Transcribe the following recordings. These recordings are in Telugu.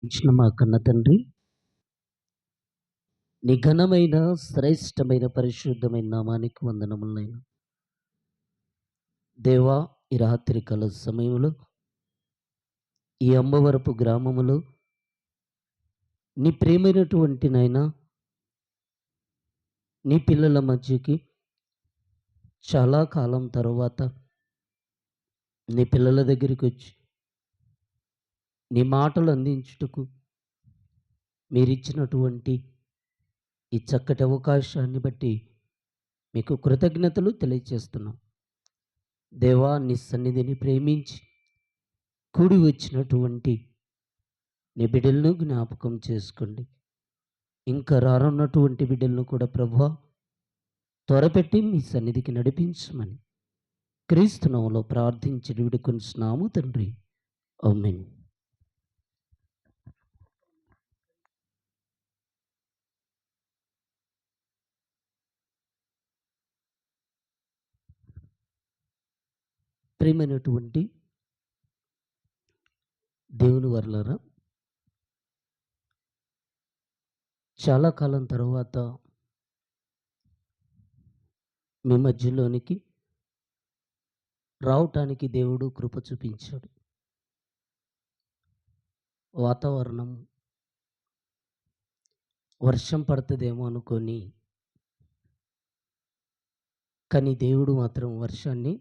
ఇచ్చిన మా కన్న తండ్రి, నీ ఘనమైన, శ్రేష్టమైన, పరిశుద్ధమైన నామానికి వందనములనైనా. దేవా, ఈ రాత్రి కాల సమయంలో ఈ అమ్మవరపు గ్రామములో నీ ప్రియమైనటువంటి నాయన నీ పిల్లల మధ్యకి చాలా కాలం తరువాత నీ పిల్లల దగ్గరికి వచ్చి నీ మాటలు అందించుటకు మీరిచ్చినటువంటి ఈ చక్కటి అవకాశాన్ని బట్టి మీకు కృతజ్ఞతలు తెలియజేస్తున్నాం. దేవా, నీ సన్నిధిని ప్రేమించి కూడి వచ్చినటువంటి నీ బిడ్డలను జ్ఞాపకం చేసుకోండి. ఇంకా రానున్నటువంటి బిడ్డలను కూడా ప్రభువా త్వరపెట్టి మీ సన్నిధికి నడిపించమని క్రీస్తు నామములో ప్రార్థించి వేడుకొనుచున్నాము తండ్రి. ఆమేన్. ప్రియమైనటువంటి దేవుని వర్లారా, చాలా కాలం తర్వాత మీ మధ్యలోనికి రావటానికి దేవుడు కృప చూపించాడు. వాతావరణం వర్షం పడుతుందేమో అనుకొని, కానీ దేవుడు మాత్రం వర్షాన్ని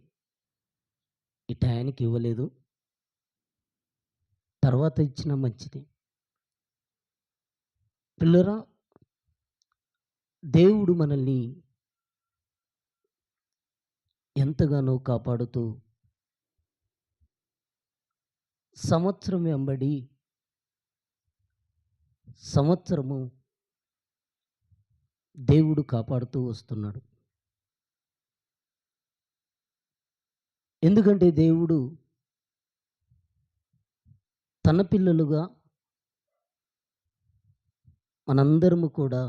ఈ టయానికి ఇవ్వలేదు. తర్వాత ఇచ్చిన మంచిది. పిల్లరా, దేవుడు మనల్ని ఎంతగానో కాపాడుతూ సంవత్సరం వెంబడి సంవత్సరము దేవుడు కాపాడుతూ వస్తున్నాడు. ఎందుకంటే దేవుడు తన పిల్లలుగా మనందరము కూడా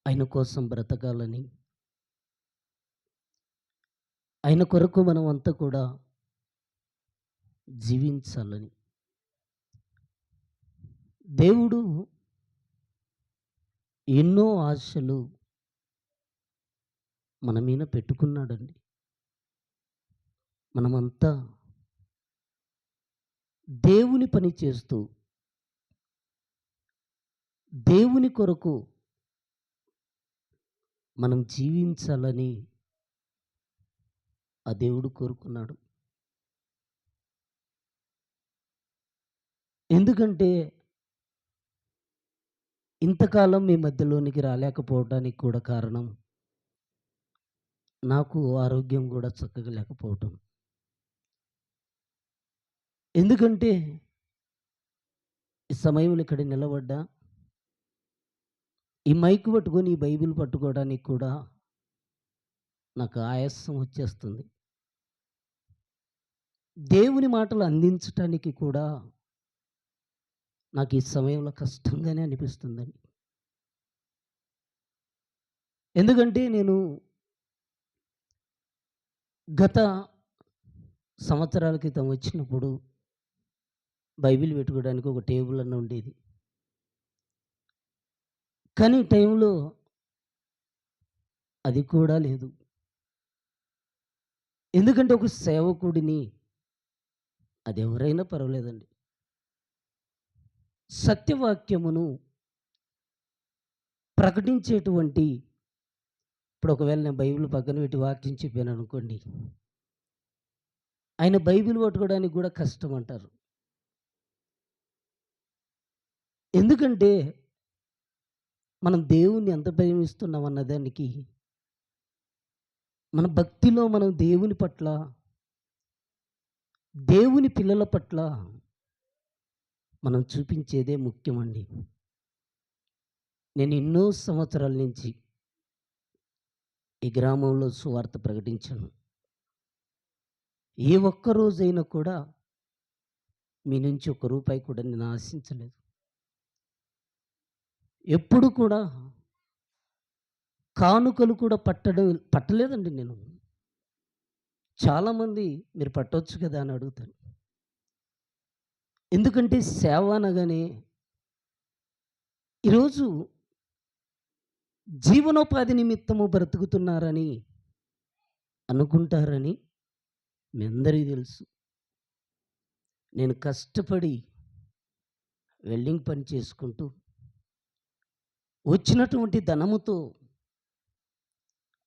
ఆయన కోసం బ్రతకాలని, ఆయన కొరకు మనం అంతా కూడా జీవించాలని దేవుడు ఎన్నో ఆశలు మన మీద పెట్టుకున్నాడండి. మనమంతా దేవుని పని చేస్తూ దేవుని కొరకు మనం జీవించాలని ఆ దేవుడు కోరుకున్నాడు. ఎందుకంటే ఇంతకాలం మీ మధ్యలోనికి రాలేకపోవడానికి కూడా కారణం నాకు ఆరోగ్యం కూడా చక్కగా లేకపోవటం. ఎందుకంటే ఈ సమయంలో ఇక్కడ నిలబడ్డా, ఈ మైక్ పట్టుకొని ఈ బైబిల్ పట్టుకోవడానికి కూడా నాకు ఆయాసం వచ్చేస్తుంది. దేవుని మాటలు అందించటానికి కూడా నాకు ఈ సమయంలో కష్టంగానే అనిపిస్తుందండి. ఎందుకంటే నేను గత సంవత్సరాల క్రితం వచ్చినప్పుడు బైబిల్ పెట్టుకోవడానికి ఒక టేబుల్ అన్న ఉండేది. కానీ ఈ టైంలో అది కూడా లేదు. ఎందుకంటే ఒక సేవకుడిని, అది ఎవరైనా పర్వాలేదండి, సత్యవాక్యమును ప్రకటించేటువంటి, ఇప్పుడు ఒకవేళ నేను బైబిల్ పక్కన పెట్టి వాక్యం చెప్పాను అనుకోండి, ఆయన బైబిల్ పట్టుకోవడానికి కూడా కష్టం అంటారు. ఎందుకంటే మనం దేవుణ్ణి ఎంత ప్రేమిస్తున్నాం అన్నదానికి, మన భక్తిలో మనం దేవుని పట్ల, దేవుని పిల్లల పట్ల మనం చూపించేదే ముఖ్యమండి. నేను ఎన్నో సంవత్సరాల నుంచి ఈ గ్రామంలో సువార్త ప్రకటించాను. ఏ ఒక్క రోజైనా కూడా మీ నుంచి ఒక్క రూపాయి కూడా నేను ఆశించలేదు. ఎప్పుడు కూడా కానుకలు కూడా పట్టలేదండి నేను. చాలామంది మీరు పట్టొచ్చు కదా అని అడుగుతాను. ఎందుకంటే సేవ అనగానే ఈరోజు జీవనోపాధి నిమిత్తము బ్రతుకుతున్నారని అనుకుంటారని మీ అందరికీ తెలుసు. నేను కష్టపడి వెల్డింగ్ పని చేసుకుంటూ వచ్చినటువంటి ధనముతో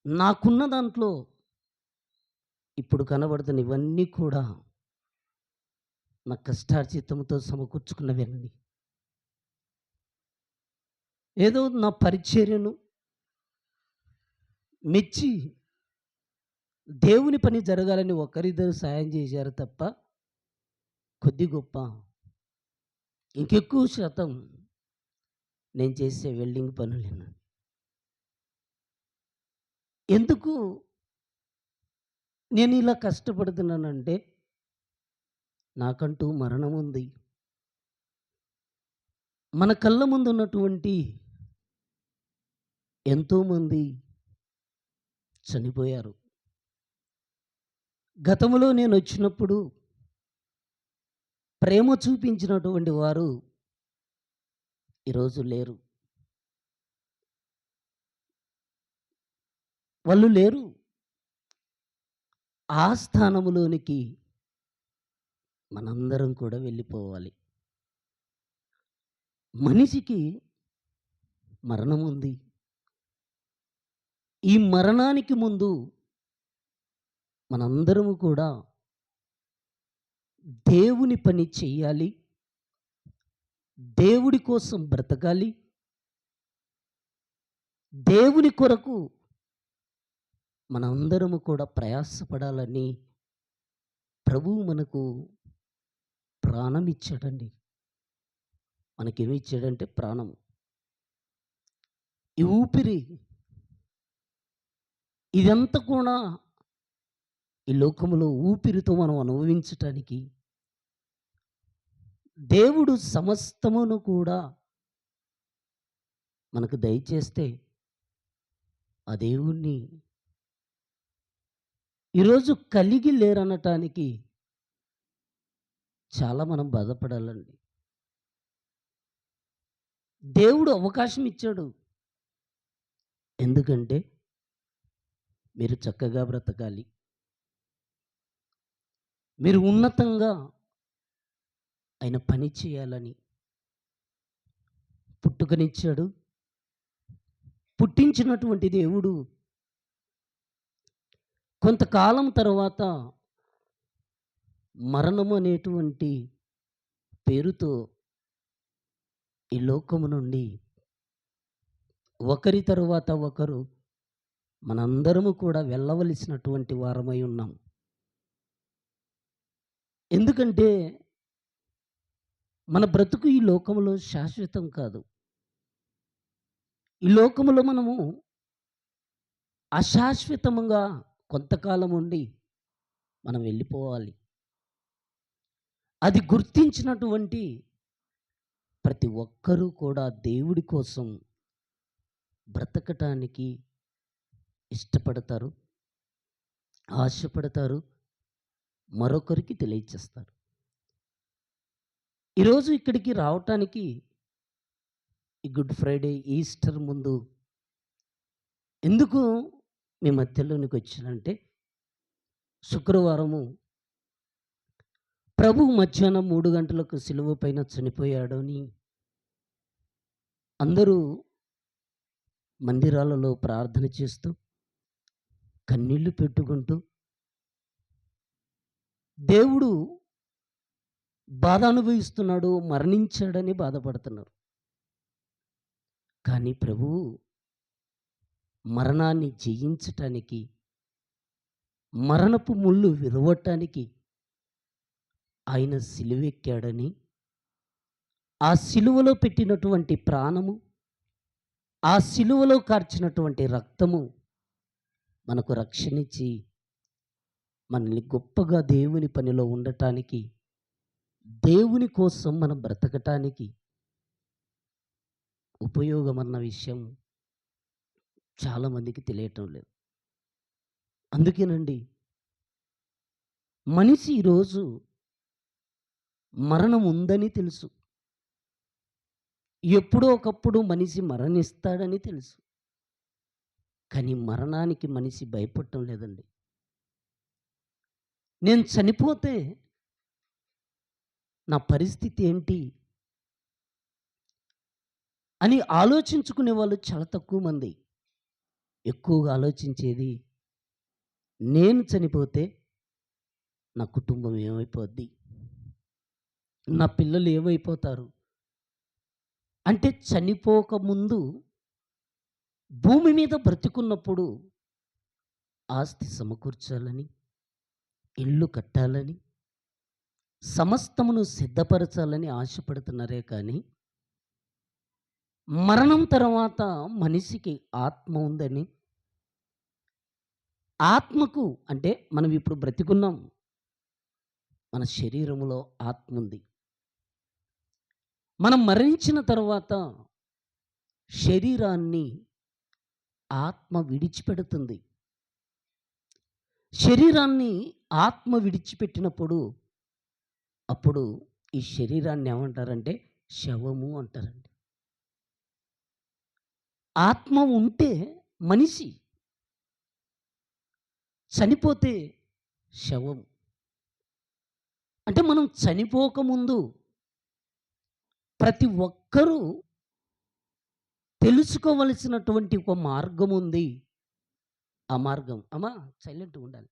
నాకున్న దాంట్లో ఇప్పుడు కనబడుతున్న ఇవన్నీ కూడా నా కష్టార్జితంతో సమకూర్చుకున్నవన్నీ. ఏదో నా పరిచర్యను మెచ్చి దేవుని పని జరగాలని ఒకరిద్దరు సాయం చేశారు తప్ప కొద్ది గొప్ప ఇంకెక్కువ శాతం నేను చేసే వెల్డింగ్ పనులేను. ఎందుకు నేను ఇలా కష్టపడుతున్నానంటే నాకంటూ మరణం ఉంది. మన కళ్ళ ముందు ఉన్నటువంటి ఎంతోమంది చనిపోయారు. గతంలో నేను వచ్చినప్పుడు ప్రేమ చూపించినటువంటి వారు ఈరోజు లేరు. వాళ్ళు లేరు. ఆ స్థానములోనికి మనందరం కూడా వెళ్ళిపోవాలి. మనిషికి మరణం ఉంది. ఈ మరణానికి ముందు మనందరము కూడా దేవుని పని చెయ్యాలి. దేవుడి కోసం బ్రతకాలి. దేవుని కొరకు మనందరము కూడా ప్రయాసపడాలని ప్రభువు మనకు ప్రాణం ఇచ్చాడండి. మనకేమి ఇచ్చాడంటే ప్రాణం. ఈ ఊపిరి ఇదంతా కూడా ఈ లోకంలో ఊపిరితో మనం అనుభవించటానికి దేవుడు సమస్తమును కూడా మనకు దయచేస్తే ఆ దేవుణ్ణి ఈరోజు కలిగి లేరనటానికి చాలా మనం బాధపడాలండి. దేవుడు అవకాశం ఇచ్చాడు. ఎందుకంటే మీరు చక్కగా బ్రతకాలి, మీరు ఉన్నతంగా ఆయన పని చేయాలని పుట్టుకనిచ్చాడు. పుట్టించినటువంటి దేవుడు కొంతకాలం తర్వాత మరణము అనేటువంటి పేరుతో ఈ లోకము నుండి ఒకరి తరువాత ఒకరు మనందరము కూడా వెళ్ళవలసినటువంటి వారమై ఉన్నాం. ఎందుకంటే మన బ్రతుకు ఈ లోకములో శాశ్వతం కాదు. ఈ లోకములో మనము అశాశ్వతముగా కొంతకాలం ఉండి మనం వెళ్ళిపోవాలి. అది గుర్తించినటువంటి ప్రతి ఒక్కరూ కూడా దేవుడి కోసం బ్రతకటానికి ఇష్టపడతారు, ఆశపడతారు, మరొకరికి తెలియచేస్తారు. ఈరోజు ఇక్కడికి రావటానికి ఈ గుడ్ ఫ్రైడే, ఈస్టర్ ముందు ఎందుకు మీ మధ్యలోనికి వచ్చానంటే, శుక్రవారము ప్రభువు మధ్యాహ్నం 3 గంటలకు సిలువ పైన చనిపోయాడు అని అందరూ మందిరాలలో ప్రార్థన చేస్తూ కన్నీళ్లు పెట్టుకుంటూ దేవుడు బాధ అనుభవిస్తున్నాడు, మరణించాడని బాధపడుతున్నారు. కానీ ప్రభువు మరణాన్ని జయించటానికి, మరణపు ముళ్ళు విరవటానికి ఆయన సిలువెక్కాడని, ఆ సిలువలో పెట్టినటువంటి ప్రాణము, ఆ సిలువలో కార్చినటువంటి రక్తము మనకు రక్షణిచ్చి మనల్ని గొప్పగా దేవుని పనిలో ఉండటానికి, దేవుని కోసం మనం బ్రతకటానికి ఉపయోగమన్న విషయం చాలామందికి తెలియటం లేదు. అందుకేనండి మనిషి ఈరోజు మరణం ఉందని తెలుసు. ఎప్పుడో ఒకప్పుడు మనిషి మరణిస్తాడని తెలుసు. కానీ మరణానికి మనిషి భయపడటం లేదండి. నేను చనిపోతే నా పరిస్థితి ఏంటి అని ఆలోచించుకునే వాళ్ళు చాలా తక్కువ మంది. ఎక్కువగా ఆలోచించేది, నేను చనిపోతే నా కుటుంబం ఏమైపోద్ది? నా పిల్లలు ఏమైపోతారు? అంటే చనిపోకముందు భూమి మీద బ్రతికున్నప్పుడు ఆస్తి సమకూర్చాలని, ఇల్లు కట్టాలని, సమస్తమును సిద్ధపరచాలని ఆశపడుతున్నారే కానీ, మరణం తర్వాత మనిషికి ఆత్మ ఉందని, ఆత్మకు అంటే మనం ఇప్పుడు బ్రతికున్నాం. మన శరీరములో ఆత్మ ఉంది. మనం మరణించిన తర్వాత శరీరాన్ని ఆత్మ విడిచిపెడుతుంది. శరీరాన్ని ఆత్మ విడిచిపెట్టినప్పుడు అప్పుడు ఈ శరీరాన్ని ఏమంటారంటే శవము అంటారండి. ఆత్మ ఉంటే మనిషి, చనిపోతే శవం. అంటే మనం చనిపోకముందు ప్రతి ఒక్కరూ తెలుసుకోవలసినటువంటి ఒక మార్గం ఉంది. ఆ మార్గం అమ్మా సైలెంట్‌గా ఉండాలి.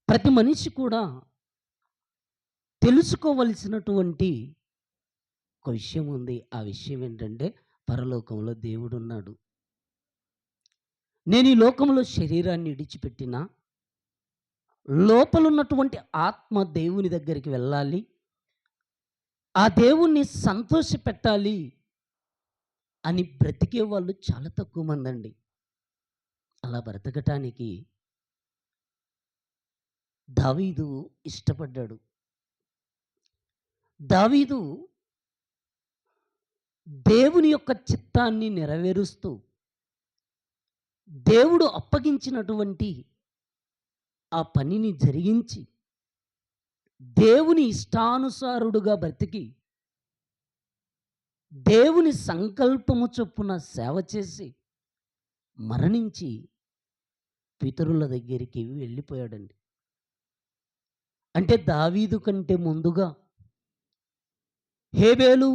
ప్రతి మనిషి కూడా తెలుసుకోవలసినటువంటి ఒక విషయం ఉంది. ఆ విషయం ఏంటంటే పరలోకంలో దేవుడున్నాడు. నేను ఈ లోకంలో శరీరాన్ని విడిచిపెట్టినా లోపలున్నటువంటి ఆత్మ దేవుని దగ్గరికి వెళ్ళాలి. ఆ దేవుణ్ణి సంతోషపెట్టాలి అని బ్రతికే వాళ్ళు చాలా తక్కువ మందండి. అలా బ్రతకటానికి దావీదు ఇష్టపడ్డాడు. దావీదు దేవుని యొక్క చిత్తాన్ని నెరవేరుస్తూ దేవుడు అప్పగించినటువంటి ఆ పనిని జరిగించి దేవుని ఇష్టానుసారుడుగా బ్రతికి దేవుని సంకల్పము చొప్పున సేవ చేసి మరణించి పితరుల దగ్గరికి వెళ్ళిపోయాడండి. అంటే దావీదు కంటే ముందుగా హేబేలు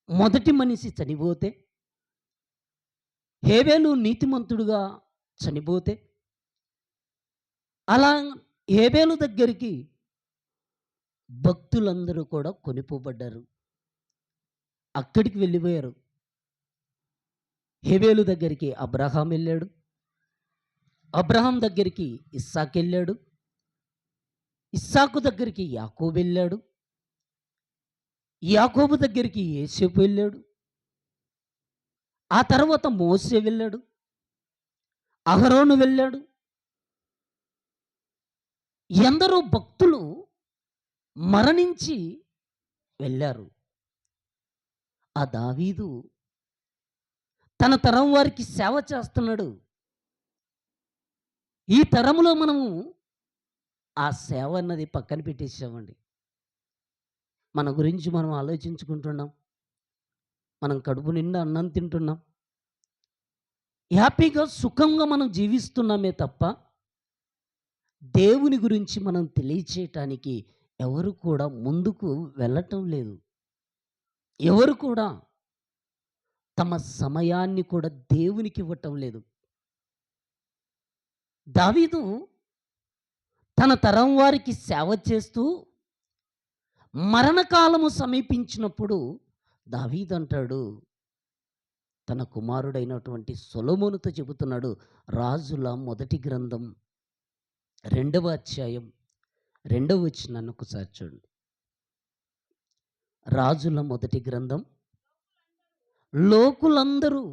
మొదటి మనిషి చనిపోతే, హేబేలు నీతిమంతుడుగా చనిపోతే, అలా హేబేలు దగ్గరికి భక్తులందరూ కూడా కొనిపోబడ్డారు. అక్కడికి వెళ్ళిపోయారు. హేబేలు దగ్గరికి అబ్రహాం వెళ్ళాడు. అబ్రహాం దగ్గరికి ఇస్సాకు వెళ్ళాడు. ఇస్సాకు దగ్గరికి యాకోబు వెళ్ళాడు. యాకోబు దగ్గరికి యోసేపు వెళ్ళాడు. ఆ తర్వాత మోసే వెళ్ళాడు. అహరోను వెళ్ళాడు. ఎందరో భక్తులు మరణించి వెళ్ళారు. ఆ దావీదు తన తరం వారికి సేవ చేస్తున్నాడు. ఈ తరములో మనము ఆ సేవ అన్నది పక్కన పెట్టేసామండి. మన గురించి మనం ఆలోచించుకుంటున్నాం. మనం కడుపు నిండా అన్నం తింటున్నాం. హ్యాపీగా సుఖంగా మనం జీవిస్తున్నామే తప్ప దేవుని గురించి మనం తెలియచేయటానికి ఎవరు కూడా ముందుకు వెళ్ళటం లేదు. ఎవరు కూడా తమ సమయాన్ని కూడా దేవునికి ఇవ్వటం లేదు. దావీదు తన తరం వారికి సేవ చేస్తూ మరణకాలము సమీపించినప్పుడు దావీదు అంటాడు, తన కుమారుడైనటువంటి సొలొమోనుతో చెబుతున్నాడు. రాజుల మొదటి గ్రంథం 2వ అధ్యాయం 2వ వచనాన్ని ఒకసారి చూడండి. రాజుల మొదటి గ్రంథం, లోకులందరూ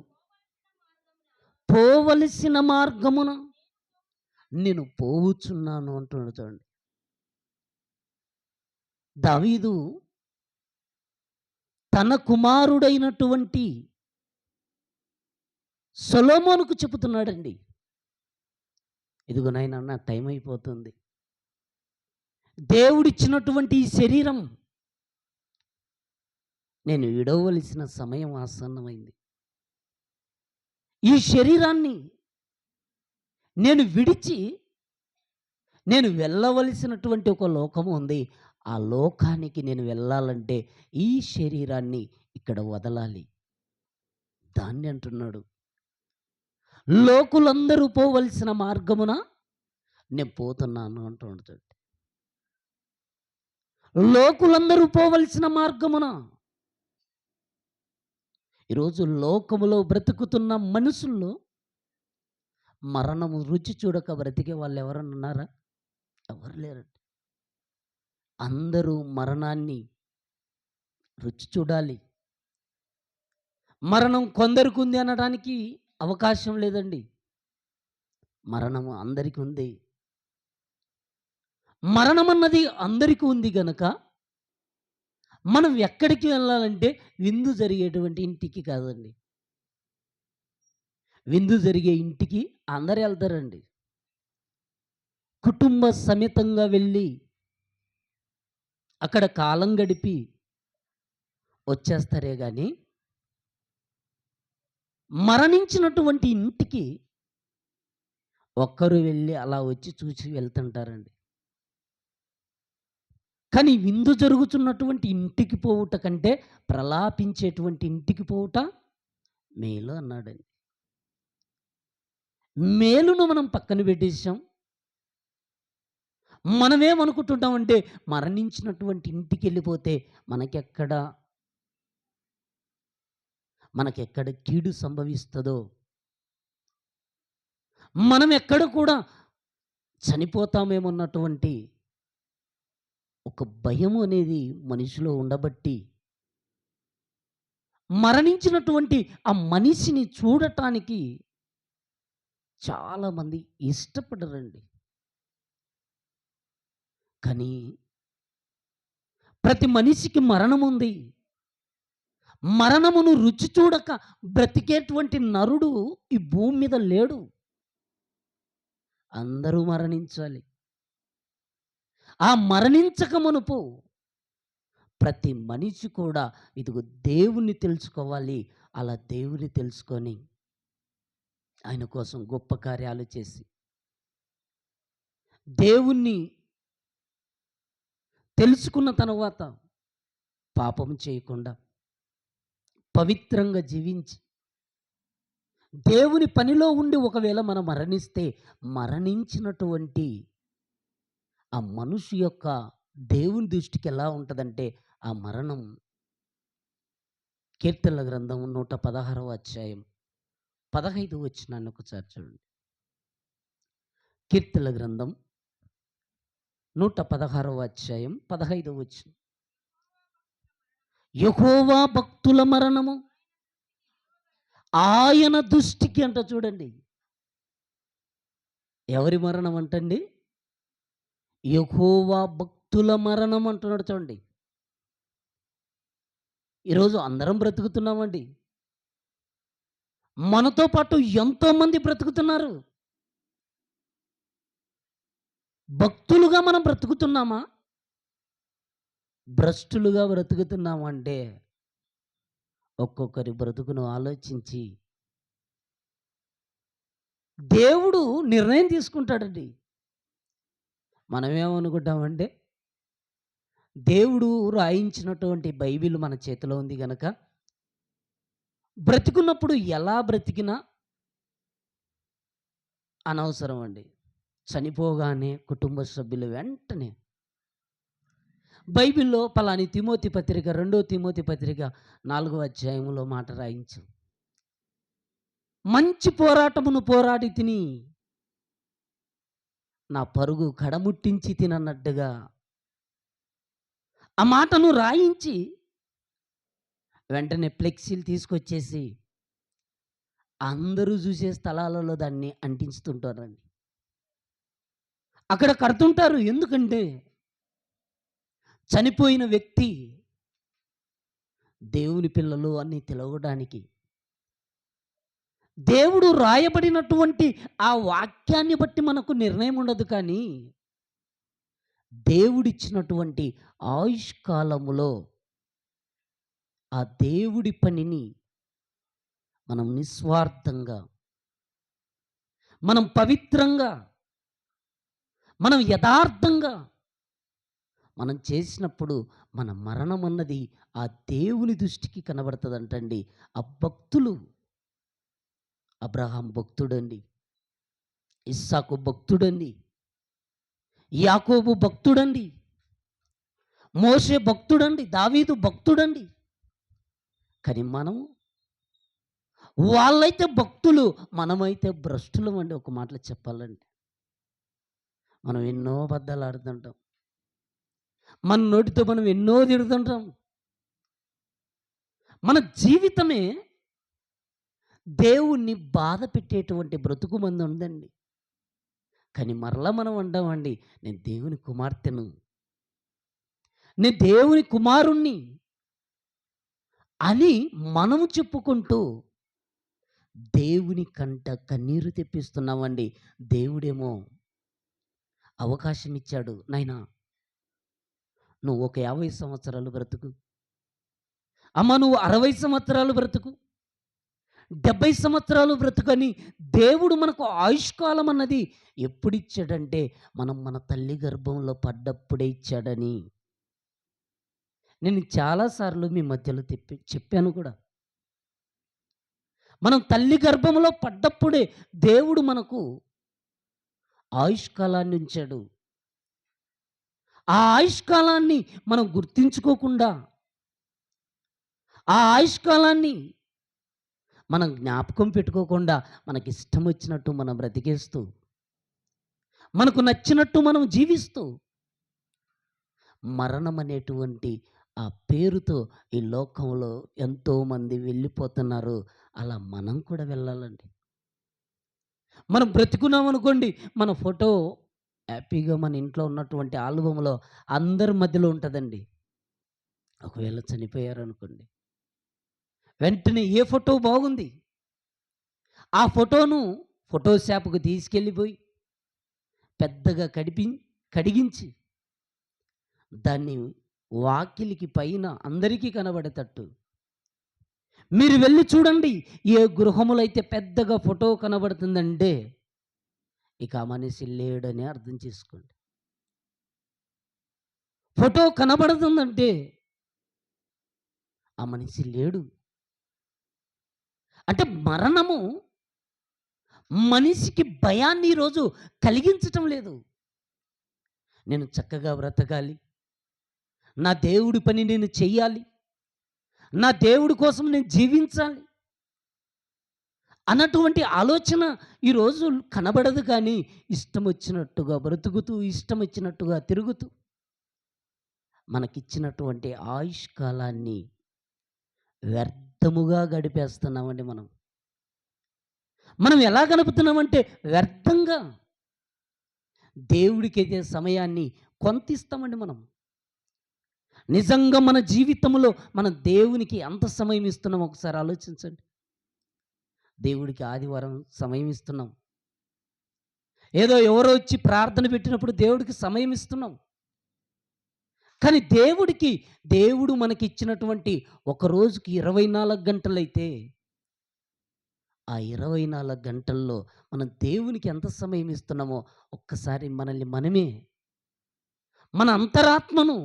పోవలసిన మార్గమున నేను పోవుచున్నాను అంటున్నాడు. చూడండి, దావీదు తన కుమారుడైనటువంటి సొలొమోనుకు చెబుతున్నాడండి, ఇదిగో నాయనా నా టైం అయిపోతుంది. దేవుడిచ్చినటువంటి ఈ శరీరం నేను విడవవలసిన సమయం ఆసన్నమైంది. ఈ శరీరాన్ని నేను విడిచి నేను వెళ్ళవలసినటువంటి ఒక లోకం ఉంది. ఆ లోకానికి నేను వెళ్ళాలంటే ఈ శరీరాన్ని ఇక్కడ వదలాలి. దాన్ని అంటున్నాడు. లోకులందరూ పోవలసిన మార్గమున నేను పోతున్నాను అంటున్నాడు చూడండి. లోకులందరూ పోవలసిన మార్గమున. ఈరోజు లోకములో బ్రతుకుతున్న మనుషుల్లో మరణము రుచి చూడక బ్రతికే వాళ్ళు ఎవరన్నా ఉన్నారా? ఎవరు లేరండి. అందరూ మరణాన్ని రుచి చూడాలి. మరణం కొందరికి ఉంది అనడానికి అవకాశం లేదండి. మరణము అందరికీ ఉంది. మరణం అన్నది అందరికీ ఉంది గనక మనం ఎక్కడికి వెళ్ళాలంటే విందు జరిగేటువంటి ఇంటికి కాదండి. విందు జరిగే ఇంటికి అందరూ వెళ్తారండి. కుటుంబ సమేతంగా వెళ్ళి అక్కడ కాలం గడిపి వచ్చేస్తారే కానీ మరణించినటువంటి ఇంటికి ఒక్కరు వెళ్ళి అలా వచ్చి చూసి వెళ్తుంటారండి. కానీ విందు జరుగుతున్నటువంటి ఇంటికి పోవుట కంటే ప్రలాపించేటువంటి ఇంటికి పోవుట మేలు అన్నాడండి. మేలును మనం పక్కన పెట్టేసాం. మనమేమనుకుంటుంటామంటే మరణించినటువంటి ఇంటికి వెళ్ళిపోతే మనకెక్కడ కీడు సంభవిస్తుందో, మనం ఎక్కడ కూడా చనిపోతామేమన్నటువంటి ఒక భయం అనేది మనిషిలో ఉండబట్టి మరణించినటువంటి ఆ మనిషిని చూడటానికి చాలామంది ఇష్టపడరండి. కానీ ప్రతి మనిషికి మరణం ఉంది. మరణమును రుచి చూడక బ్రతికేటువంటి నరుడు ఈ భూమి మీద లేడు. అందరూ మరణించాలి. ఆ మరణించక మునుపు ప్రతి మనిషి కూడా ఇదిగో దేవుణ్ణి తెలుసుకోవాలి. అలా దేవుని తెలుసుకొని ఆయన కోసం గొప్ప కార్యాలు చేసి దేవుణ్ణి తెలుసుకున్న తర్వాత పాపం చేయకుండా పవిత్రంగా జీవించి దేవుని పనిలో ఉండి ఒకవేళ మనం మరణిస్తే మరణించినటువంటి ఆ మనిషి యొక్క దేవుని దృష్టికి ఎలా ఉంటుందంటే ఆ మరణం కీర్తనల గ్రంథం 116వ అధ్యాయం 15వ వచనాన్ని ఒకసారి చూడండి. కీర్తనల గ్రంథం 116వ అధ్యాయం 15వ వచనం. యెహోవా భక్తుల మరణము ఆయన దృష్టికి అంట చూడండి. ఎవరి మరణం అంటండి? యెహోవా భక్తుల మరణం అంటున్నాడు చూడండి. ఈరోజు అందరం బ్రతుకుతున్నామండి. మనతో పాటు ఎంతోమంది బ్రతుకుతున్నారు. భక్తులుగా మనం బ్రతుకుతున్నామా? భ్రష్టులుగా బ్రతుకుతున్నామా అంటే ఒక్కొక్కరి బ్రతుకును ఆలోచించి దేవుడు నిర్ణయం తీసుకుంటాడండి. మనమేమనుకుంటామంటే దేవుడు రాయించినటువంటి బైబిల్ మన చేతిలో ఉంది గనక బ్రతికున్నప్పుడు ఎలా బ్రతికినా అనవసరం అండి. చనిపోగానే కుటుంబ సభ్యులు వెంటనే బైబిల్లో పలాని తిమోతి పత్రిక 2 తిమోతి పత్రిక 4వ అధ్యాయంలో మాట రాయించు. మంచి పోరాటమును పోరాడి తిని నా పరుగు కడముట్టించి తినన్నట్టుగా ఆ మాటను రాయించి వెంటనే ఫ్లెక్సీలు తీసుకొచ్చేసి అందరూ చూసే స్థలాలలో దాన్ని అంటించుతుంటారండి. అక్కడ కడుతుంటారు. ఎందుకంటే చనిపోయిన వ్యక్తి దేవుని పిల్లలు అని తెలవడానికి. దేవుడు రాయబడినటువంటి ఆ వాక్యాన్ని బట్టి మనకు నిర్ణయం ఉండదు. కానీ దేవుడిచ్చినటువంటి ఆయుష్కాలములో ఆ దేవుడి పనిని మనం నిస్వార్థంగా, మనం పవిత్రంగా, మనం యథార్థంగా మనం చేసినప్పుడు మన మరణం అన్నది ఆ దేవుని దృష్టికి కనబడుతుందంటండి. ఆ భక్తులు, అబ్రహాం భక్తుడండి, ఇస్సాకు భక్తుడండి, యాకోబు భక్తుడండి, మోషే భక్తుడండి, దావీదు భక్తుడండి. కానీ మనము, వాళ్ళైతే భక్తులు, మనమైతే భ్రష్టులం అండి. ఒక మాటలో చెప్పాలంటే మనం ఎన్నో అబద్ధాలు ఆడుతుంటాం, మన నోటితో మనం ఎన్నో తిడుతుంటాం. మన జీవితమే దేవుణ్ణి బాధ పెట్టేటువంటి బ్రతుకు మంది ఉందండి. కానీ మరలా మనం అంటామండి, నేను దేవుని కుమార్తెను, నేను దేవుని కుమారుణ్ణి అని మనము చెప్పుకుంటూ దేవుని కంట కన్నీరు తెప్పిస్తున్నామండి. దేవుడేమో అవకాశం ఇచ్చాడు, నాయనా నువ్వు ఒక 50 సంవత్సరాలు బ్రతుకు, అమ్మ నువ్వు 60 సంవత్సరాలు బ్రతుకు, 70 సంవత్సరాలు బ్రతుకని దేవుడు మనకు ఆయుష్కాలం అన్నది ఎప్పుడిచ్చాడంటే, మనం మన తల్లి గర్భంలో పడ్డప్పుడే ఇచ్చాడని నేను చాలాసార్లు మీ మధ్యలో చెప్పాను కూడా. మనం తల్లి గర్భంలో పడ్డప్పుడే దేవుడు మనకు ఆయుష్కాలాన్ని ఉంచాడు. ఆ ఆయుష్కాలాన్ని మనం గుర్తించుకోకుండా, ఆ ఆయుష్కాలాన్ని మనం జ్ఞాపకం పెట్టుకోకుండా, మనకిష్టం వచ్చినట్టు మనం బ్రతికేస్తూ, మనకు నచ్చినట్టు మనం జీవిస్తూ, మరణం అనేటువంటి ఆ పేరుతో ఈ లోకంలో ఎంతోమంది వెళ్ళిపోతున్నారు. అలా మనం కూడా వెళ్ళాలండి. మనం బ్రతికున్నాం అనుకోండి, మన ఫోటో హ్యాపీగా మన ఇంట్లో ఉన్నటువంటి ఆల్బమ్‌లో అందరి మధ్యలో ఉంటదండి. ఒకవేళ చనిపోయారనుకోండి, వెంటనే ఏ ఫోటో బాగుంది, ఆ ఫోటోను ఫోటో షాప్‌కి తీసుకెళ్ళిపోయి పెద్దగా కడిగించి దాన్ని వాకిలికి పైన అందరికీ కనబడేటట్టు మీరు వెళ్ళి చూడండి. ఏ గృహములో అయితే పెద్దగా ఫోటో కనబడుతుందంటే ఇక ఆ మనిషి లేడని అర్థం చేసుకోండి. ఫోటో కనబడుతుందంటే ఆ మనిషి లేడు. అంటే మరణము మనిషికి భయాన్ని ఈరోజు కలిగించటం లేదు. నేను చక్కగా బ్రతకాలి, నా దేవుడి పని నేను చెయ్యాలి, నా దేవుడి కోసం నేను జీవించాలి అన్నటువంటి ఆలోచన ఈరోజు కనబడదు. కానీ ఇష్టం వచ్చినట్టుగా బ్రతుకుతూ, ఇష్టం వచ్చినట్టుగా తిరుగుతూ, మనకిచ్చినటువంటి ఆయుష్కాలాన్ని వ్యర్థముగా గడిపేస్తున్నామండి మనం. మనం ఎలా గడుపుతున్నామంటే వ్యర్థంగా. దేవుడికైతే సమయాన్ని కొంత ఇస్తామండి మనం. నిజంగా మన జీవితంలో మనం దేవునికి ఎంత సమయం ఇస్తున్నాం ఒకసారి ఆలోచించండి. దేవుడికి ఆదివారం సమయం ఇస్తున్నాం. ఏదో ఎవరో వచ్చి ప్రార్థన పెట్టినప్పుడు దేవుడికి సమయం ఇస్తున్నాం. కానీ దేవుడు మనకి ఇచ్చినటువంటి ఒక రోజుకి 24 గంటలైతే ఆ 24 గంటల్లో మనం దేవునికి ఎంత సమయం ఇస్తున్నామో ఒక్కసారి మనల్ని మనమే, మన అంతరాత్మను,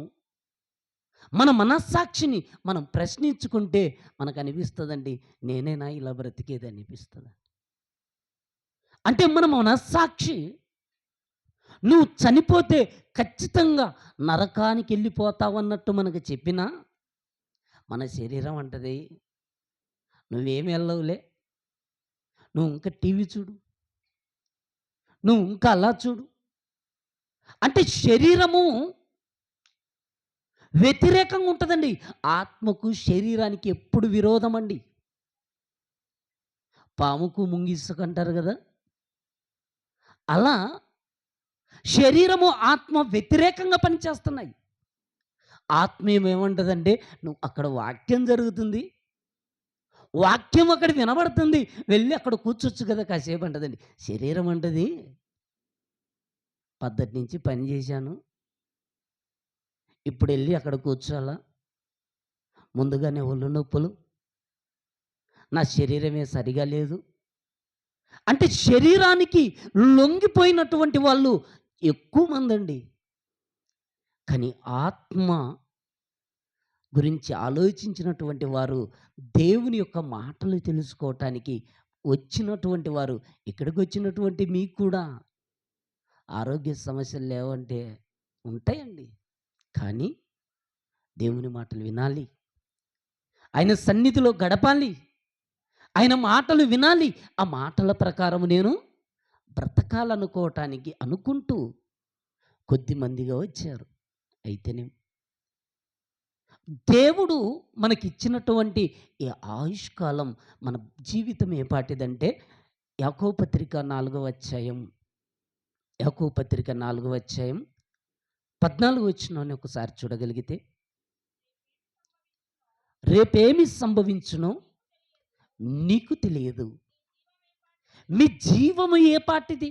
మన మనస్సాక్షిని మనం ప్రశ్నించుకుంటే మనకు అనిపిస్తుందండి, నేనేనా ఇలా బ్రతికేది అనిపిస్తుంది. అంటే మన మనస్సాక్షి నువ్వు చనిపోతే ఖచ్చితంగా నరకానికి వెళ్ళిపోతావు అన్నట్టు మనకు చెప్పినా, మన శరీరం అంటది నువ్వేమి వెళ్ళవులే, నువ్వు ఇంకా టీవీ చూడు, నువ్వు ఇంకా అలా చూడు. అంటే శరీరము వ్యతిరేకంగా ఉంటుందండి. ఆత్మకు శరీరానికి ఎప్పుడు విరోధం అండి. పాముకు ముంగిసకు అంటారు కదా, అలా శరీరము ఆత్మ వ్యతిరేకంగా పనిచేస్తున్నాయి. ఆత్మ ఏమంటదంటే, నువ్వు అక్కడ వాక్యం జరుగుతుంది, వాక్యం అక్కడ వినబడుతుంది, వెళ్ళి అక్కడ కూర్చోచ్చు కదా కాసేపు అంటదండి. శరీరం అంటది, పద్ధతి నుంచి పని చేశాను, ఇప్పుడెళ్ళి అక్కడ కూర్చోవాలా? ముందుగానే ఒళ్ళు నొప్పులు, నా శరీరమే సరిగా లేదు. అంటే శరీరానికి లొంగిపోయినటువంటి వాళ్ళు ఎక్కువ మందండి. కానీ ఆత్మ గురించి ఆలోచించినటువంటి వారు, దేవుని యొక్క మాటలు తెలుసుకోవటానికి వచ్చినటువంటి వారు, ఇక్కడికొచ్చినటువంటి మీకు కూడా ఆరోగ్య సమస్యలు లేవంటే ఉంటాయండి. కానీ దేవుని మాటలు వినాలి. ఆయన సన్నిధిలో గడపాలి. ఆయన మాటలు వినాలి. ఆ మాటల ప్రకారం నేను బ్రతకాలనుకోవటానికి అనుకుంటూ కొద్దిమందిగా వచ్చారు. అయితేనేం దేవుడు మనకిచ్చినటువంటి ఈ ఆయుష్కాలం, మన జీవితం ఏపాటిదంటే యాకోబు పత్రిక 4వ అధ్యాయం, యాకోబు పత్రిక 4వ అధ్యాయం 14 వచనాన్ని ఒకసారి చూడగలిగితే, రేపేమి సంభవించునో నీకు తెలియదు. మీ జీవము ఏపాటిది?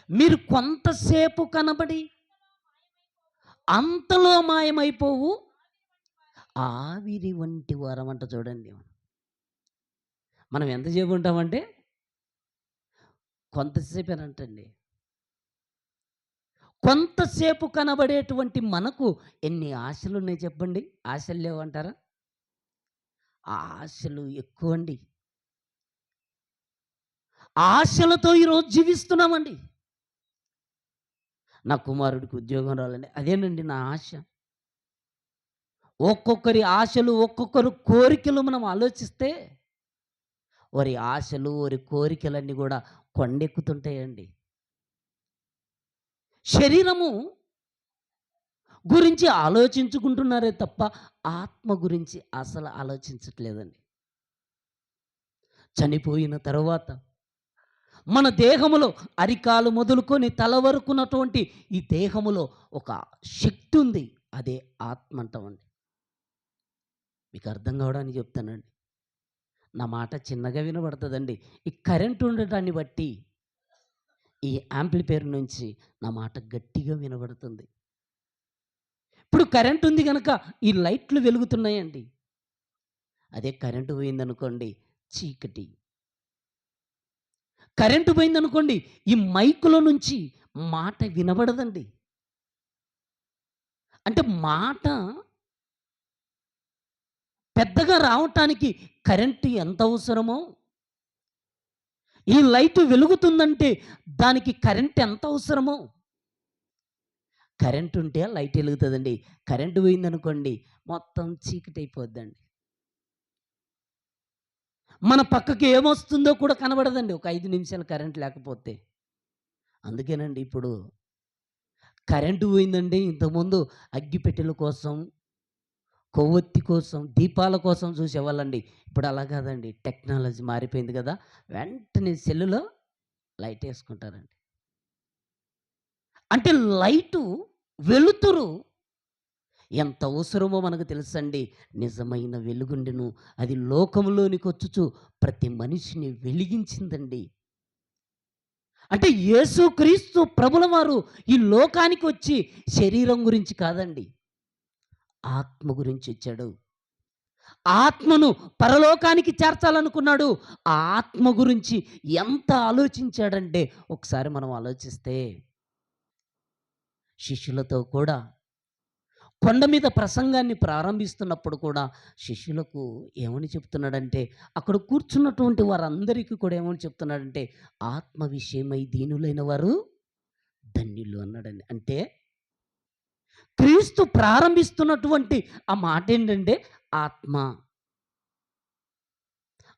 మీరు కొంతసేపు కనబడి అంతలో మాయమైపోవు ఆవిరి వంటి వారమంట. చూడండి, మనం ఎంతసేపు ఉంటామంటే కొంతసేపేనంటండి. కొంతసేపు కనబడేటువంటి మనకు ఎన్ని ఆశలు ఉన్నాయి చెప్పండి? ఆశలు లేవంటారా? ఆ ఆశలు ఎక్కువండి. ఆశలతో ఈరోజు జీవిస్తున్నామండి. నా కుమారుడికి ఉద్యోగం రావాలండి, అదేనండి నా ఆశ. ఒక్కొక్కరి ఆశలు, ఒక్కొక్కరు కోరికలు మనం ఆలోచిస్తే, వారి ఆశలు, వారి కోరికలన్నీ కూడా కొండెక్కుతుంటాయండి. శరీరము గురించి ఆలోచించుకుంటున్నారే తప్ప ఆత్మ గురించి అసలు ఆలోచించట్లేదండి. చనిపోయిన తర్వాత మన దేహములో అరికాలు మొదలుకొని తల వరకున్నటువంటి ఈ దేహములో ఒక శక్తి ఉంది. అదే ఆత్మ అంటామండి. మీకు అర్థం కావడానికి చెప్తానండి. నా మాట చిన్నగా వినబడుతుందండి. ఈ కరెంట్ ఉండటాన్ని బట్టి ఈ యాంప్లిఫైయర్ నుంచి నా మాట గట్టిగా వినబడుతుంది. ఇప్పుడు కరెంట్ ఉంది కనుక ఈ లైట్లు వెలుగుతున్నాయండి. అదే కరెంటు పోయిందనుకోండి, చీకటి. కరెంటు పోయిందనుకోండి, ఈ మైకులో నుంచి మాట వినబడదండి. అంటే మాట పెద్దగా రావటానికి కరెంటు ఎంత అవసరమో, ఈ లైట్ వెలుగుతుందంటే దానికి కరెంట్ ఎంత అవసరమో. కరెంట్ ఉంటే లైట్ వెలుగుతుందండి. కరెంటు పోయిందనుకోండి, మొత్తం చీకటి అయిపోద్దండి. మన పక్కకి ఏమొస్తుందో కూడా కనబడదండి ఒక 5 నిమిషాలు కరెంట్ లేకపోతే. అందుకేనండి ఇప్పుడు కరెంటు పోయిందండి. ఇంతకుముందు అగ్గిపెట్టెల కోసం, కొవ్వొత్తి కోసం, దీపాల కోసం చూసేవాళ్ళండి. ఇప్పుడు అలా కాదండి. టెక్నాలజీ మారిపోయింది కదా! వెంటనే సెల్లులో లైట్ వేసుకుంటారండి. అంటే లైటు, వెలుతురు ఎంత అవసరమో మనకు తెలుసండి. నిజమైన వెలుగుండెను, అది లోకంలోనికి వచ్చుచు ప్రతి మనిషిని వెలిగించిందండి. అంటే యేసుక్రీస్తు ప్రభుల వారు ఈ లోకానికి వచ్చి శరీరం గురించి కాదండి, ఆత్మ గురించి వచ్చాడు. ఆత్మను పరలోకానికి చేర్చాలనుకున్నాడు. ఆ ఆత్మ గురించి ఎంత ఆలోచించాడంటే ఒకసారి మనం ఆలోచిస్తే, శిష్యులతో కూడా కొండ మీద ప్రసంగాన్ని ప్రారంభిస్తున్నప్పుడు కూడా శిష్యులకు ఏమని చెప్తున్నాడంటే, అక్కడ కూర్చున్నటువంటి వారందరికీ కూడా ఏమని చెప్తున్నాడంటే, ఆత్మ విషయమై దీనులైన వారు ధన్యులు అన్నాడండి. అంటే క్రీస్తు ప్రారంభిస్తున్నటువంటి ఆ మాట ఏంటంటే ఆత్మ.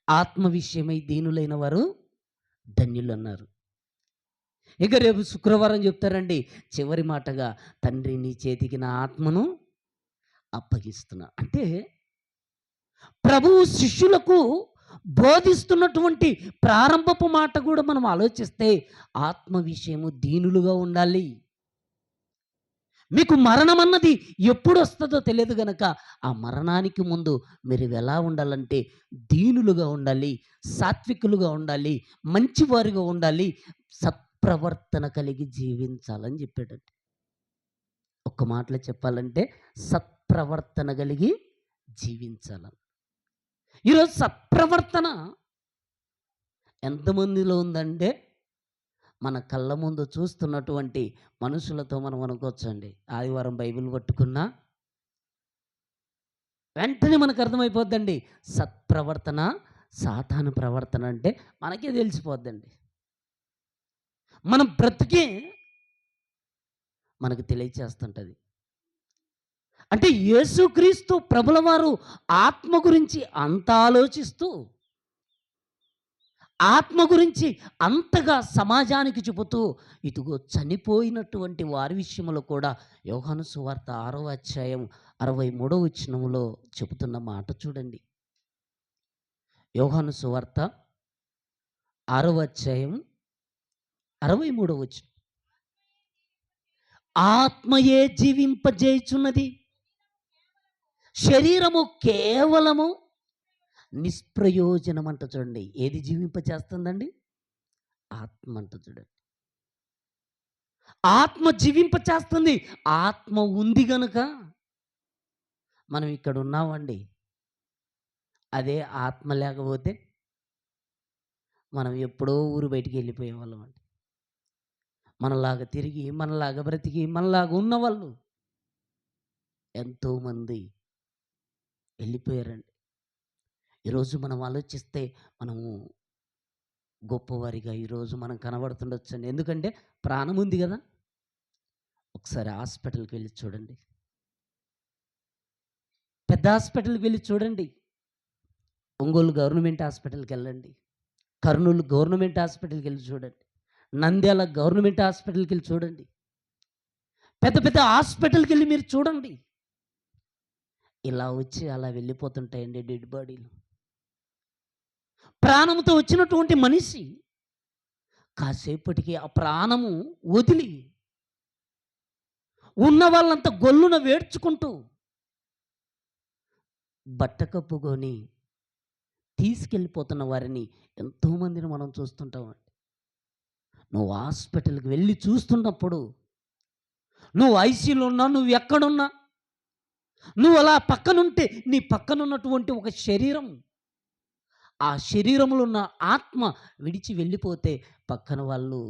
ఆత్మ విషయమై దీనులైన వారు ధన్యులు అన్నారు. ఇక రేపు శుక్రవారం చెప్తారండి చివరి మాటగా, తండ్రి నీ చేతికి నా ఆత్మను అప్పగిస్తున్నా. అంటే ప్రభువు శిష్యులకు బోధిస్తున్నటువంటి ప్రారంభపు మాట కూడా మనం ఆలోచిస్తే, ఆత్మ విషయము దీనులుగా ఉండాలి. మీకు మరణం అన్నది ఎప్పుడు వస్తుందో తెలియదు గనక, ఆ మరణానికి ముందు మీరు ఎలా ఉండాలంటే దీనులుగా ఉండాలి, సాత్వికులుగా ఉండాలి, మంచివారిగా ఉండాలి, సత్ప్రవర్తన కలిగి జీవించాలని చెప్పాడండి. ఒక్క మాటలో చెప్పాలంటే సత్ప్రవర్తన కలిగి జీవించాలి. ఈరోజు సత్ప్రవర్తన ఎంతమందిలో ఉందంటే, మన కళ్ళ ముందు చూస్తున్నటువంటి మనుషులతో మనం అనుకోవచ్చండి. ఆదివారం బైబిల్ పట్టుకున్నా వెంటనే మనకు అర్థమైపోద్దండి. సత్ప్రవర్తన, సాతాను ప్రవర్తన అంటే మనకే తెలిసిపోద్దండి. మనం బ్రతికే మనకు తెలియచేస్తుంటది. అంటే యేసుక్రీస్తు ప్రభుల వారు ఆత్మ గురించి అంత ఆలోచిస్తూ, ఆత్మ గురించి అంతగా సమాజానికి చెబుతూ, ఇదిగో చనిపోయినటువంటి వారి విషయంలో కూడా యోహాను సువార్త 6వ అధ్యాయం 63వ వచనములో చెబుతున్న మాట చూడండి. యోహాను సువార్త 6వ అధ్యాయం 63వ వచనం. ఆత్మయే జీవింపజేయుచున్నది, శరీరము కేవలము నిష్ప్రయోజనం అంట చూడండి. ఏది జీవింపచేస్తుందండి? ఆత్మ అంట చూడండి. ఆత్మ జీవింపచేస్తుంది. ఆత్మ ఉంది గనుక మనం ఇక్కడ ఉన్నామండి. అదే ఆత్మ లేకపోతే మనం ఎప్పుడో ఊరు బయటికి వెళ్ళిపోయేవాళ్ళం అండి. మనలాగా తిరిగి, మనలాగా బ్రతికి, మనలాగా ఉన్నవాళ్ళు ఎంతోమంది వెళ్ళిపోయారండి. ఈరోజు మనం ఆలోచిస్తే మనము గొప్పవారిగా ఈరోజు మనం కనబడుతుండొచ్చండి. ఎందుకంటే ప్రాణం ఉంది కదా. ఒకసారి హాస్పిటల్కి వెళ్ళి చూడండి, పెద్ద హాస్పిటల్కి వెళ్ళి చూడండి. ఒంగోలు గవర్నమెంట్ హాస్పిటల్కి వెళ్ళండి, కర్నూలు గవర్నమెంట్ హాస్పిటల్కి వెళ్ళి చూడండి, నంద్యాల గవర్నమెంట్ హాస్పిటల్కి వెళ్ళి చూడండి, పెద్ద పెద్ద హాస్పిటల్కి వెళ్ళి మీరు చూడండి. ఇలా వచ్చి అలా వెళ్ళిపోతుంటాయండి డెడ్ బాడీలు. ప్రాణంతో వచ్చినటువంటి మనిషి కాసేపటికి ఆ ప్రాణము వదిలి ఉన్న వాళ్ళంతా గొల్లున వేడ్చుకుంటూ బట్ట కప్పుకొని తీసుకెళ్ళిపోతున్న వారిని ఎంతోమందిని మనం చూస్తుంటామండి. నువ్వు హాస్పిటల్కి వెళ్ళి చూస్తున్నప్పుడు, నువ్వు ఐసీయూలో ఉన్నా, నువ్వు ఎక్కడున్నా, నువ్వు అలా పక్కనుంటే నీ పక్కనున్నటువంటి ఒక శరీరం, ఆ శరీరంలో ఉన్న ఆత్మ విడిచి వెళ్ళిపోతే పక్కన వాళ్ళు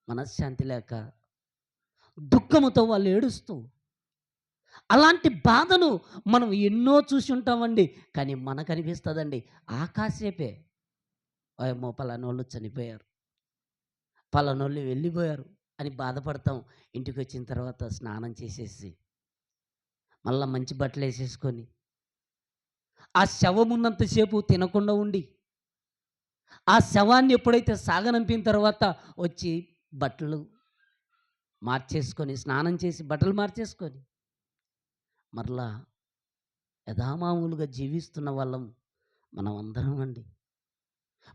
మనశ్శాంతి లేక దుఃఖముతో వాళ్ళు ఏడుస్తూ, అలాంటి బాధను మనం ఎన్నో చూసి ఉంటామండి. కానీ మనకు అనిపిస్తుందండి ఆకాసేపే, ఏమో పలానోళ్ళు చనిపోయారు, పలానోళ్ళు వెళ్ళిపోయారు అని బాధపడతాం. ఇంటికి వచ్చిన తర్వాత స్నానం చేసేసి మళ్ళీ మంచి బట్టలు వేసేసుకొని ఆ శవం ఉన్నంతసేపు తినకుండా ఉండి, ఆ శవాన్ని ఎప్పుడైతే సాగనంపిన తర్వాత వచ్చి బట్టలు మార్చేసుకొని, స్నానం చేసి బట్టలు మార్చేసుకొని మరలా యథామామూలుగా జీవిస్తున్న వాళ్ళం మనం అందరం అండి.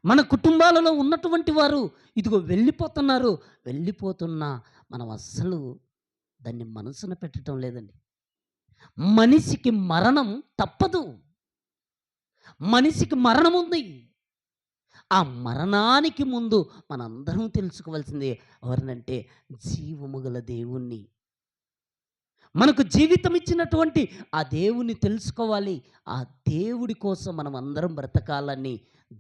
మన కుటుంబాలలో ఉన్నటువంటి వారు ఇదిగో వెళ్ళిపోతున్నారు. వెళ్ళిపోతున్నా మనం అస్సలు దాన్ని మనసున పెట్టడం లేదండి. మనిషికి మరణం తప్పదు. మనిషికి మరణం ఉంది. ఆ మరణానికి ముందు మనందరం తెలుసుకోవాల్సింది ఎవరినంటే జీవము గల దేవుణ్ణి. మనకు జీవితం ఇచ్చినటువంటి ఆ దేవుణ్ణి తెలుసుకోవాలి. ఆ దేవుడి కోసం మనం అందరం బ్రతకాలని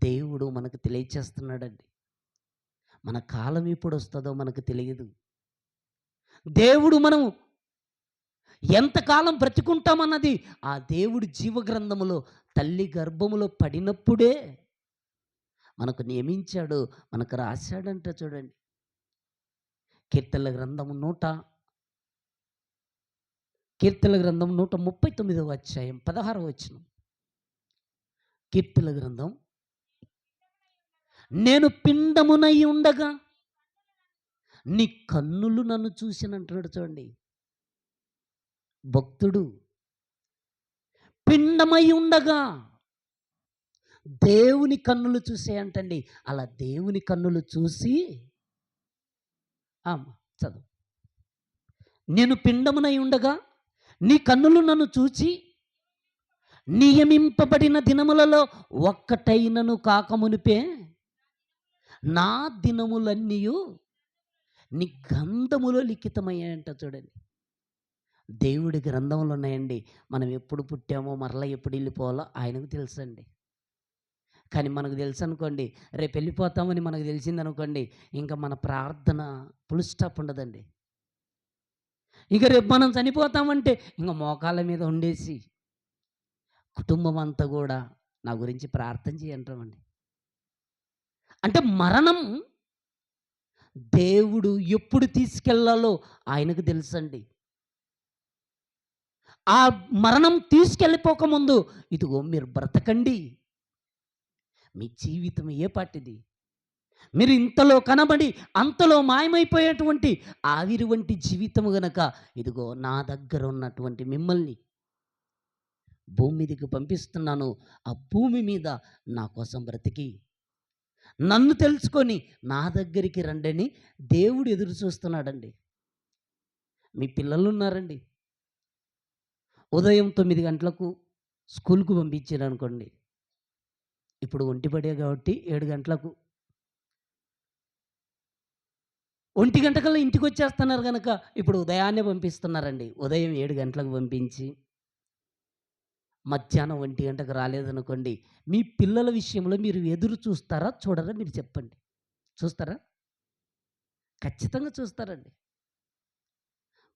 దేవుడు మనకు తెలియచేస్తున్నాడండి. మన కాలం ఎప్పుడు వస్తుందో మనకు తెలియదు. దేవుడు మనం ఎంతకాలం బ్రతికుంటామన్నది ఆ దేవుడి జీవగ్రంథములో తల్లి గర్భములో పడినప్పుడే మనకు నియమించాడు, మనకు రాశాడంట చూడండి. కీర్తనల గ్రంథము 139వ అధ్యాయం 16వ వచనం. కీర్తనల గ్రంథం, నేను పిండమునై ఉండగా నీ కన్నులు నన్ను చూసినంటున్నాడు చూడండి. భక్తుడు పిండమై ఉండగా దేవుని కన్నులు చూసేయంటండి. అలా దేవుని కన్నులు చూసి చదువు. నేను పిండమునై ఉండగా నీ కన్నులు నన్ను చూచి నియమింపబడిన దినములలో ఒక్కటైనను కాకమునిపే నా దినములన్నీ నీ గ్రంథములో లిఖితమయ్యాయంట చూడండి. దేవుడి గ్రంథంలో ఉన్నాయండి. మనం ఎప్పుడు పుట్టామో, మరలా ఎప్పుడు వెళ్ళిపోవాలో ఆయనకు తెలుసండి. కానీ మనకు తెలుసనుకోండి, రేపు వెళ్ళిపోతామని మనకు తెలిసిందనుకోండి, ఇంక మన ప్రార్థన ఫుల్ స్టాప్ ఉండదండి. ఇక రేపు మనం చనిపోతామంటే ఇంక మోకాళ్ళ మీద ఉండేసి, కుటుంబం అంతా గూడా నా గురించి ప్రార్థన చేయంటామండి. అంటే మరణం దేవుడు ఎప్పుడు తీసుకెళ్ళాలో ఆయనకు తెలుసండి. ఆ మరణం తీసుకెళ్ళిపోకముందు, ఇదిగో మీరు బ్రతకండి. మీ జీవితం ఏ పాటిది? మీరు ఇంతలో కనబడి, అంతలో మాయమైపోయేటువంటి ఆవిరి వంటి జీవితము గనక, ఇదిగో నా దగ్గర ఉన్నటువంటి మిమ్మల్ని భూమి మీదకి పంపిస్తున్నాను. ఆ భూమి మీద నా కోసం బ్రతికి, నన్ను తెలుసుకొని నా దగ్గరికి రండని దేవుడు ఎదురు చూస్తున్నాడండి. మీ పిల్లలున్నారండి. ఉదయం 9 గంటలకు స్కూలుకు పంపించారనుకోండి. ఇప్పుడు ఒంటిబడే కాబట్టి 7 గంటలకు 1 గంటకల్లా ఇంటికొచ్చేస్తున్నారు గనక, ఇప్పుడు ఉదయాన్నే పంపిస్తున్నారండి. ఉదయం 7 గంటలకు పంపించి, మధ్యాహ్నం 1 గంటకు రాలేదనుకోండి, మీ పిల్లల విషయంలో మీరు ఎదురు చూస్తారా? చూడరా? మీరు చెప్పండి. చూస్తారా? ఖచ్చితంగా చూస్తారండి.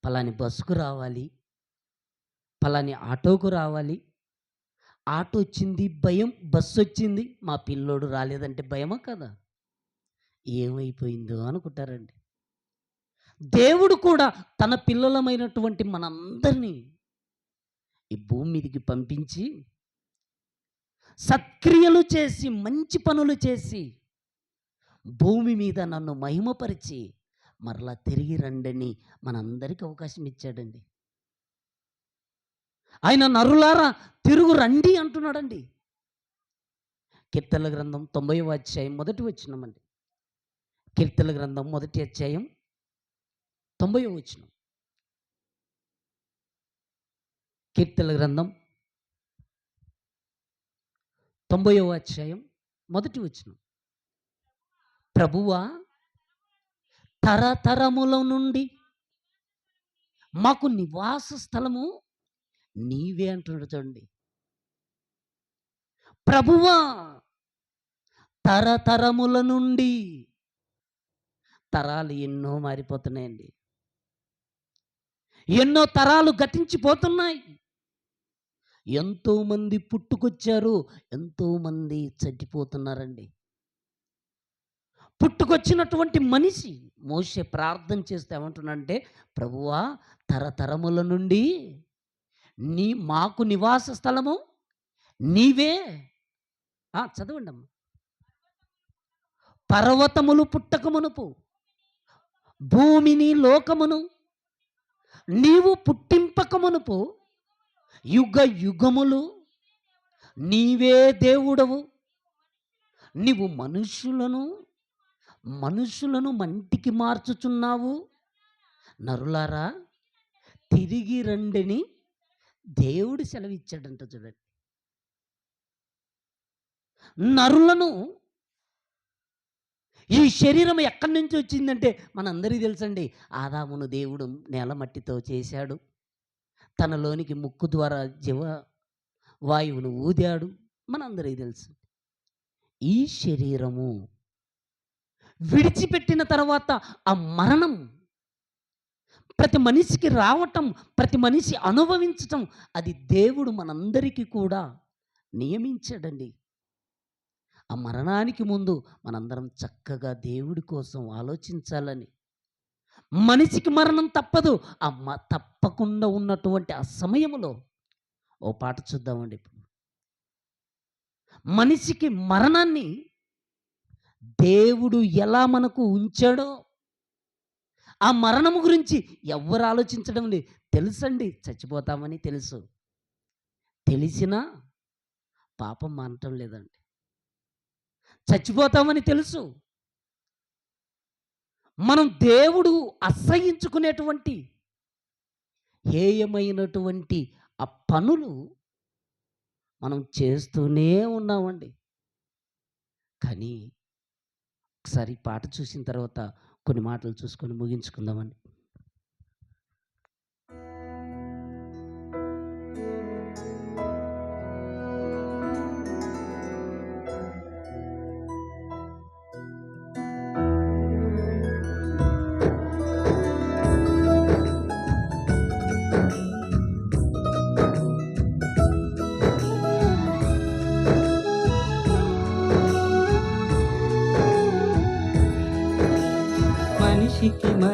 పలాని బస్సుకు రావాలి, పలాని ఆటోకు రావాలి. ఆటో వచ్చింది భయం, బస్సొచ్చింది మా పిల్లోడు రాలేదంటే భయమా కాదా? ఏమైపోయిందో అనుకుంటారండి. దేవుడు కూడా తన పిల్లలమైనటువంటి మనందరినీ ఈ భూమి మీదకి పంపించి, సత్క్రియలు చేసి, మంచి పనులు చేసి, భూమి మీద నన్ను మహిమపరిచి, మరలా తిరిగి రండని మనందరికీ అవకాశం ఇచ్చాడండి. ఆయన నరులారా తిరుగు రండి అంటున్నాడండి. కీర్తనల గ్రంథం 90వ అధ్యాయం మొదటి వచనమండి. కీర్తనల గ్రంథం మొదటి అధ్యాయం 90వ వచనం. కీర్తనల గ్రంథం 90వ అధ్యాయం మొదటి వచనం. ప్రభువా, తరతరముల నుండి మాకు నివాస స్థలము నీవే అంటున్నాడు చూడండి. ప్రభువా, తరతరముల నుండి. తరాలు ఎన్నో మారిపోతున్నాయండి. ఎన్నో తరాలు గతించిపోతున్నాయి. ఎంతోమంది పుట్టుకొచ్చారు, ఎంతోమంది చనిపోతున్నారండి. పుట్టుకొచ్చినటువంటి మనిషి మోషే ప్రార్థన చేస్తే ఏమంటున్నాడంటే, ప్రభువా, తరతరముల నుండి మాకు నివాస స్థలము నీవే. చదవండి అమ్మ. పర్వతములు పుట్టక మునుపు, భూమిని లోకమును నీవు పుట్టింపక మునుపు, యుగ యుగములు నీవే దేవుడవు. నీవు మనుషులను మంటికి మార్చుచున్నావు. నరులారా తిరిగి రండిని దేవుడు సెలవిచ్చాడంట చూడండి. నరులను, ఈ శరీరం ఎక్కడి నుంచి వచ్చిందంటే మనందరికీ తెలుసండి. ఆదామును దేవుడు నేల మట్టితో చేశాడు. తనలోనికి ముక్కు ద్వారా జీవ వాయువును ఊదాడు. మనందరికీ తెలుసు. ఈ శరీరము విడిచిపెట్టిన తర్వాత ఆ మరణం ప్రతి మనిషికి రావటం, ప్రతి మనిషి అనుభవించటం, అది దేవుడు మనందరికీ కూడా నియమించాడండి. ఆ మరణానికి ముందు మనందరం చక్కగా దేవుడి కోసం ఆలోచించాలని. మనిషికి మరణం తప్పదు. తప్పకుండా ఉన్నటువంటి ఆ సమయంలో ఓ పాట చూద్దామండి ఇప్పుడు. మనిషికి మరణాన్ని దేవుడు ఎలా మనకు ఉంచాడో, ఆ మరణం గురించి ఎవ్వరు ఆలోచించడం లేదు. తెలుసండి, చచ్చిపోతామని తెలుసు. తెలిసినా పాపం మానటం లేదండి. చచ్చిపోతామని తెలుసు. మనం దేవుడు అసహ్యించుకునేటువంటి హేయమైనటువంటి ఆ పనులు మనం చేస్తూనే ఉన్నామండి. కానీ ఒకసారి పాట చూసిన తర్వాత కొన్ని మాటలు చూసుకొని ముగించుకుందామండి.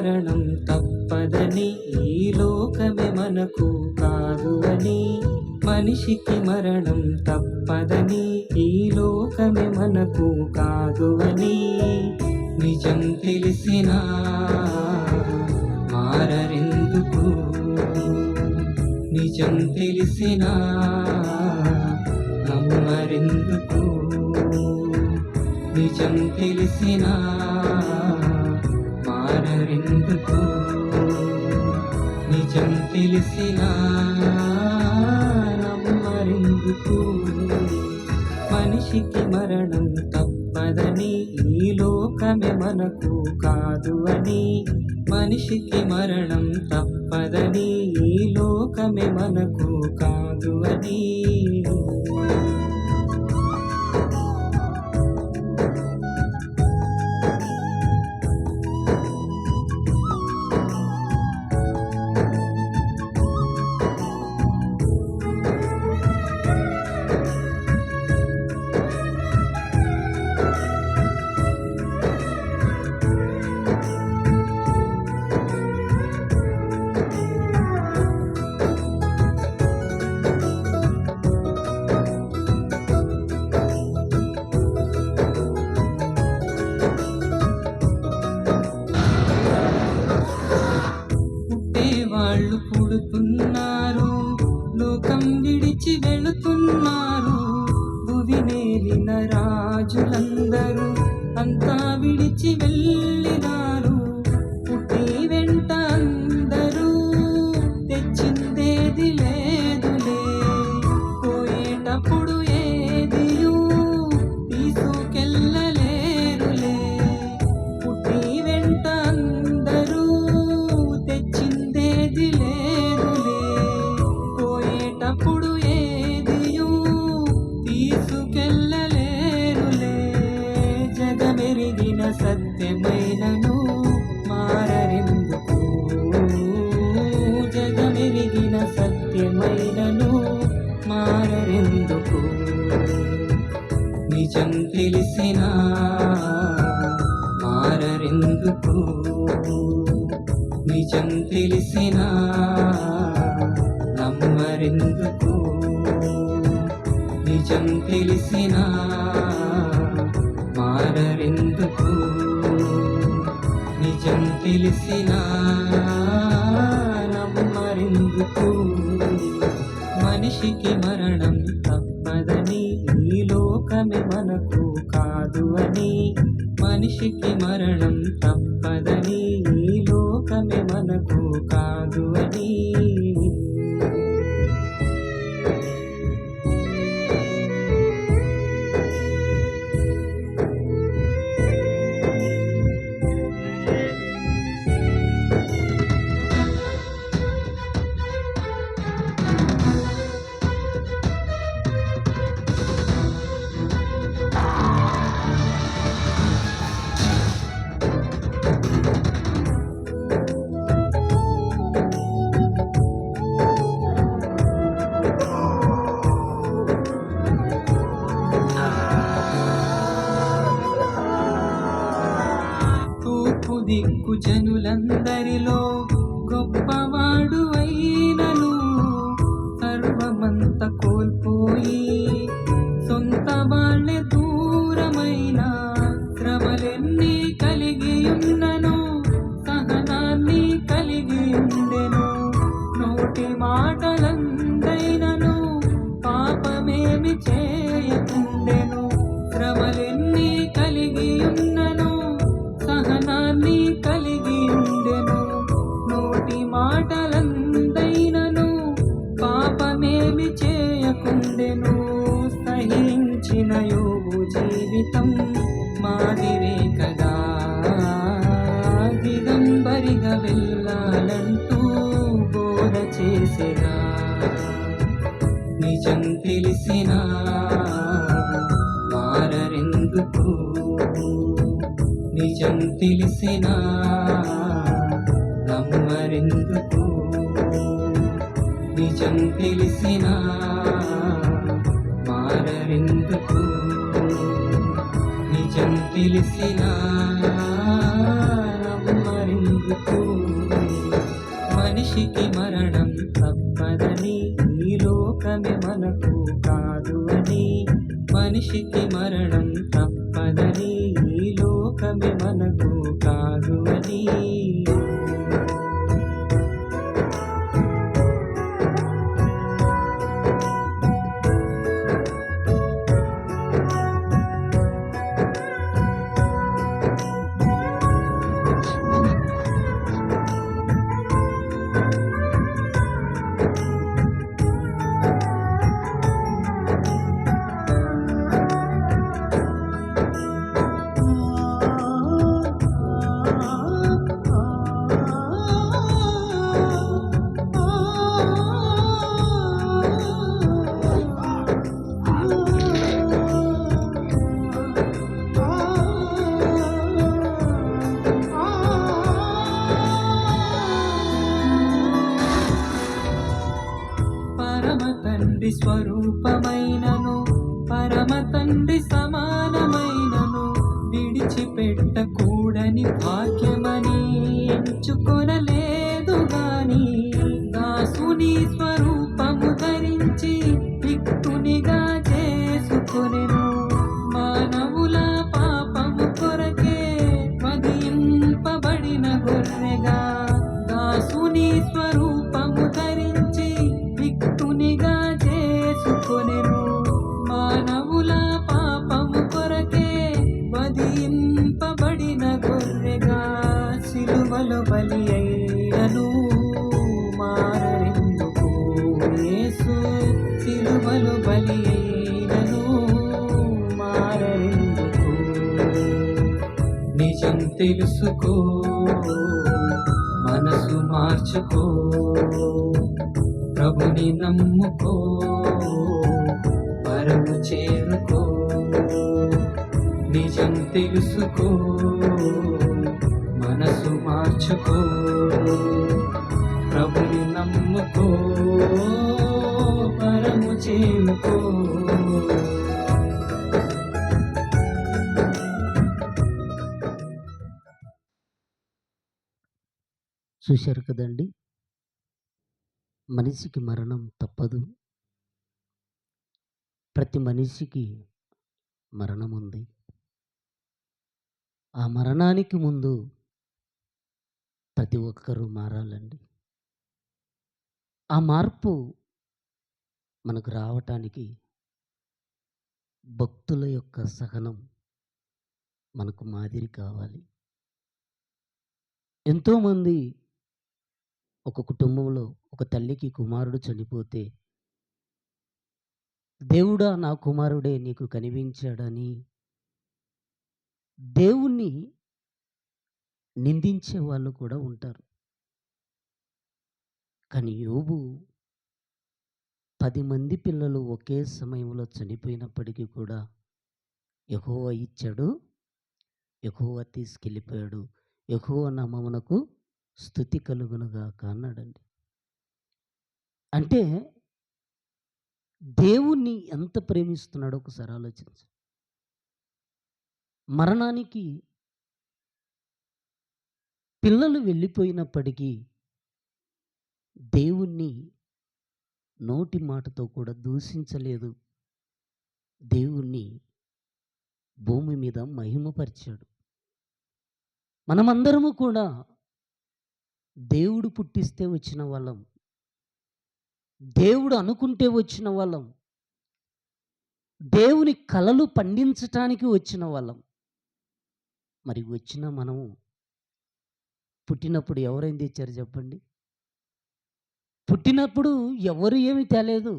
మరణం తప్పదని, ఈ లోకమే మనకు కాదు అని. మనిషికి మరణం తప్పదని, ఈ లోకమే మనకు కాదు అని. నిజం తెలిసినా మారరెందుకు, నిజం తెలిసినా నమ్మరెందుకు, నిజం తెలిసినా మారరెందుకు, నిజం తెలిసినా నమ్మరెందుకు. మనిషికి మరణం తప్పదని, ఈ లోకమే మనకు కాదు అని. మనిషికి మరణం తప్పదని, ఈ లోకమే మనకు కాదు అని. వాళ్ళు పుడుతున్నారు, లోకం విడిచి వెళుతున్నారు. భువినేలిన రాజులందరూ అంతా విడిచి వెళ్ళినారు. పుట్టి వెంట అందరూ తెచ్చిందేది లేదులే, పోయేటప్పుడు ఏదియూ తీసుకెళ్ళలేరులే. పుట్టి వెంట అందరూ తెచ్చిందేది లేదులే, పోయేటప్పుడు ఏదియూ తీసుకెళ్ళలేరులే. జగమెరిగిన సత్యమైనను మారరెందుకు, జగమెరిగిన సత్యమైనను మారరెందుకు. నిజం తెలిసినా మారరెందుకు, నిజం తెలిసినా నమ్మరెందుకు, నిజం తెలిసినా మారరెందుకు, నిజం తెలిసినా నమ్మరెందుకు. మనిషికి మరణం తప్పదని, ఈ లోకమే మనకు కాదు అని. మనిషికి మరణం తప్పదని, ఈ లోకమే మనకు కాదు అని. తూర్పు దిక్కు జనులందరిలో గొప్పవాడు అయినను, సర్వమంత కోల్పోయి సొంత వాళ్ళే దూరమైన. శ్రమలెన్ని కలిగి ఉన్నను, సహనాన్ని కలిగి ఉండెను. నోటి మాటలందైనను పాపమేమి చేయకుండెను. శ్రమలెన్ని కలిగి ఉన్నను, సహనాన్ని కలిగి ఉండెను. నోటి మాటలందైనను పాపమేమి చేయకుండెను. సహించిన యోబు జీవితం మాదిరే కదా, దిగంబరిగా వెళ్ళాలంటూ బోధ చేసెరా. నిజం తెలిసినా మారరెందుకు, నిజం తెలిసినా నమ్మరెందుకు, నిజం తెలిసినా మారరెందుకు, నిజం తెలిసినా నమ్మరెందుకు. విందుకు మనిషికి మరణం తప్పదని ఈ లోకమే మనకు కాదు అని మనిషికి మరణం తప్పదని ఈ లోకమే మనకు కాదు అని పరమ తండ్రి స్వరూపమైనను పరమ తండ్రి సమానమైనను విడిచిపెట్టకూడని భాగ్యమని ఎంచుకొనలేదు గాని దాసుని స్వరూపము ధరించి రిక్తునిగా చేసుకొనెను మానవుల పాపము కొరకే వధింపబడిన గొర్రెగా దాసుని స్వరూపము ధరించి రిక్తునిగా చేసుకొనెను మానవుల పాపము కొరకే వధింపబడిన గొర్రెగా సిలువలో బలి అయినను మారెందుకు యేసు సిలువలో బలి అయినను మారెందుకు నిజం తెలుసుకో మనసు మార్చుకో ప్రభుని నమ్ముకో పరము చేరుకో నిజం తెలుసుకో మనసు మార్చుకో ప్రభుని నమ్ముకో పరము చేరుకో చూశారు కదండి, మనిషికి మరణం తప్పదు. ప్రతి మనిషికి మరణం ఉంది. ఆ మరణానికి ముందు ప్రతి ఒక్కరూ మారాలండి. ఆ మార్పు మనకు రావటానికి భక్తుల యొక్క సహనం మనకు మాదిరి కావాలి. ఎంతోమంది ఒక కుటుంబంలో ఒక తల్లికి కుమారుడు చనిపోతే, దేవుడా నా కుమారుడే నీకు కనిపించాడని దేవుణ్ణి నిందించే వాళ్ళు కూడా ఉంటారు. కానీ యోబు 10 మంది పిల్లలు ఒకే సమయంలో చనిపోయినప్పటికీ కూడా యెహోవా ఇచ్చాడు, యెహోవా తీసుకెళ్ళిపోయాడు, యెహోవా నామమునకు స్తుతి కలుగునుగాక అన్నాడండి. అంటే దేవుణ్ణి ఎంత ప్రేమిస్తున్నాడో ఒకసారి ఆలోచించు. మరణానికి పిల్లలు వెళ్ళిపోయినప్పటికీ దేవుణ్ణి నోటి మాటతో కూడా దూషించలేదు. దేవుణ్ణి భూమి మీద మహిమపరిచాడు. మనమందరము కూడా దేవుడు పుట్టిస్తే వచ్చిన వాళ్ళం, దేవుడు అనుకుంటే వచ్చిన వాళ్ళం, దేవుని కలలు పండించటానికి వచ్చిన వాళ్ళం. మరి వచ్చిన మనము పుట్టినప్పుడు ఎవరేం తెచ్చారు చెప్పండి? పుట్టినప్పుడు ఎవరు ఏమీ తేలేదు,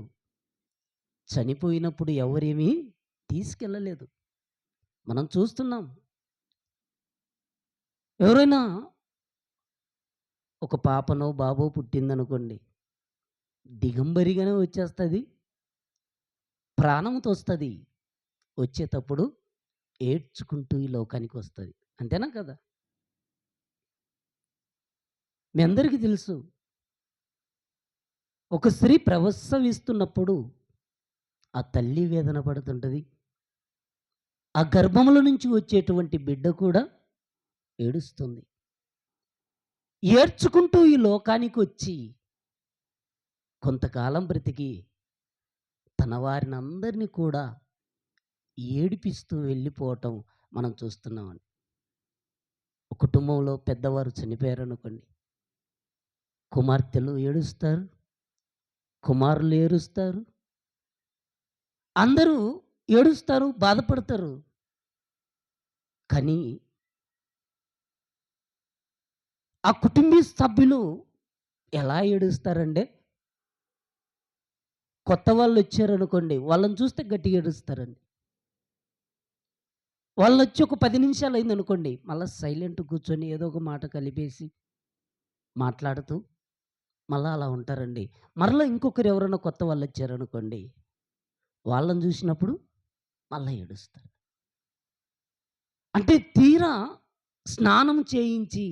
చనిపోయినప్పుడు ఎవరేమీ తీసుకెళ్ళలేదు. మనం చూస్తున్నాం. ఎవరైనా ఒక పాపనో బాబో పుట్టిందనుకోండి, దిగంబరిగానే వచ్చేస్తుంది, ప్రాణంతో వస్తుంది. వచ్చేటప్పుడు ఏడ్చుకుంటూ ఈ లోకానికి వస్తుంది. అంతేనా కదా? మీ అందరికీ తెలుసు, ఒక స్త్రీ ప్రసవిస్తున్నప్పుడు ఆ తల్లి వేదన పడుతుంటుంది, ఆ గర్భముల నుంచి వచ్చేటువంటి బిడ్డ కూడా ఏడుస్తుంది. ఏడ్చుకుంటూ ఈ లోకానికి వచ్చి కొంతకాలం బ్రతికి తన వారిని అందరినీ కూడా ఏడిపిస్తూ వెళ్ళిపోవటం మనం చూస్తున్నామండి. ఒక కుటుంబంలో పెద్దవారు చనిపోయారనుకోండి, కుమార్తెలు ఏడుస్తారు, కుమారులు ఏడుస్తారు, అందరూ ఏడుస్తారు, బాధపడతారు. కానీ ఆ కుటుంబీ సభ్యులు ఎలా ఏడుస్తారంటే, కొత్త వాళ్ళు వచ్చారనుకోండి, వాళ్ళని చూస్తే గట్టిగా ఏడుస్తారండి. వాళ్ళొచ్చి ఒక 10 నిమిషాలు అయిందనుకోండి, మళ్ళా సైలెంట్ కూర్చొని ఏదో ఒక మాట కలిపేసి మాట్లాడుతూ మళ్ళా అలా ఉంటారండి. మరలా ఇంకొకరు ఎవరైనా కొత్త వాళ్ళొచ్చారనుకోండి, వాళ్ళని చూసినప్పుడు మళ్ళా ఏడుస్తారు. అంటే తీరా స్నానం చేయించి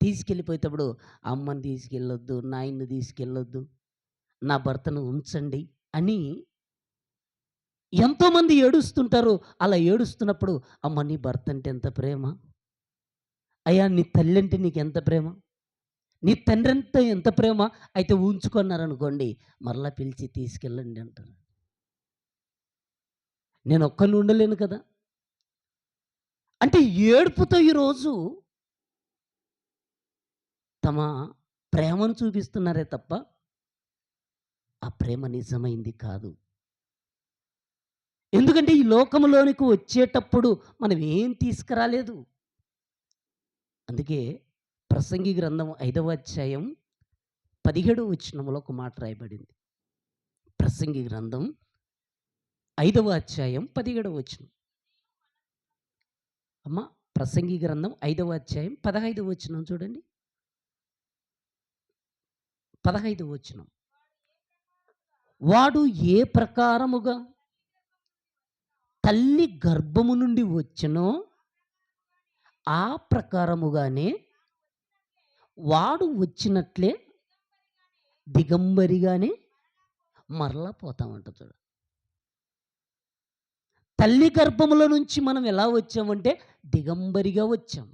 తీసుకెళ్ళిపోయేటప్పుడు అమ్మని తీసుకెళ్ళొద్దు, నాయన్ని తీసుకెళ్ళొద్దు, నా భర్తను ఉంచండి అని ఎంతోమంది ఏడుస్తుంటారు. అలా ఏడుస్తున్నప్పుడు, అమ్మ నీ భర్త అంటే ఎంత ప్రేమ, అయ్యా నీ తల్లి అంటే నీకెంత ప్రేమ, నీ తండ్రి అంటే ఎంత ప్రేమ, అయితే ఉంచుకున్నారనుకోండి, మరలా పిలిచి తీసుకెళ్ళండి అంటారు. నేను ఒక్కడిని ఉండలేను కదా. అంటే ఏడుపుతో ఈరోజు తమ ప్రేమను చూపిస్తున్నారే తప్ప ఆ ప్రేమ నిజమైంది కాదు. ఎందుకంటే ఈ లోకంలోనికి వచ్చేటప్పుడు మనం ఏం తీసుకురాలేదు. అందుకే ప్రసంగి గ్రంథం 5వ అధ్యాయం 17వ వచనంలో ఒక మాట రాయబడింది. ప్రసంగి గ్రంథం 5వ అధ్యాయం 17వ వచనం. అమ్మ, ప్రసంగి గ్రంథం 5వ అధ్యాయం 15వ వచనం చూడండి. 15వ వచనం. వాడు ఏ ప్రకారముగా తల్లి గర్భము నుండి వచ్చెనో ఆ ప్రకారముగానే వాడు వచ్చినట్లే దిగంబరిగానే మరలా పోతామంట చూడు. తల్లి గర్భములో నుంచి మనం ఎలా వచ్చామంటే దిగంబరిగా వచ్చాం.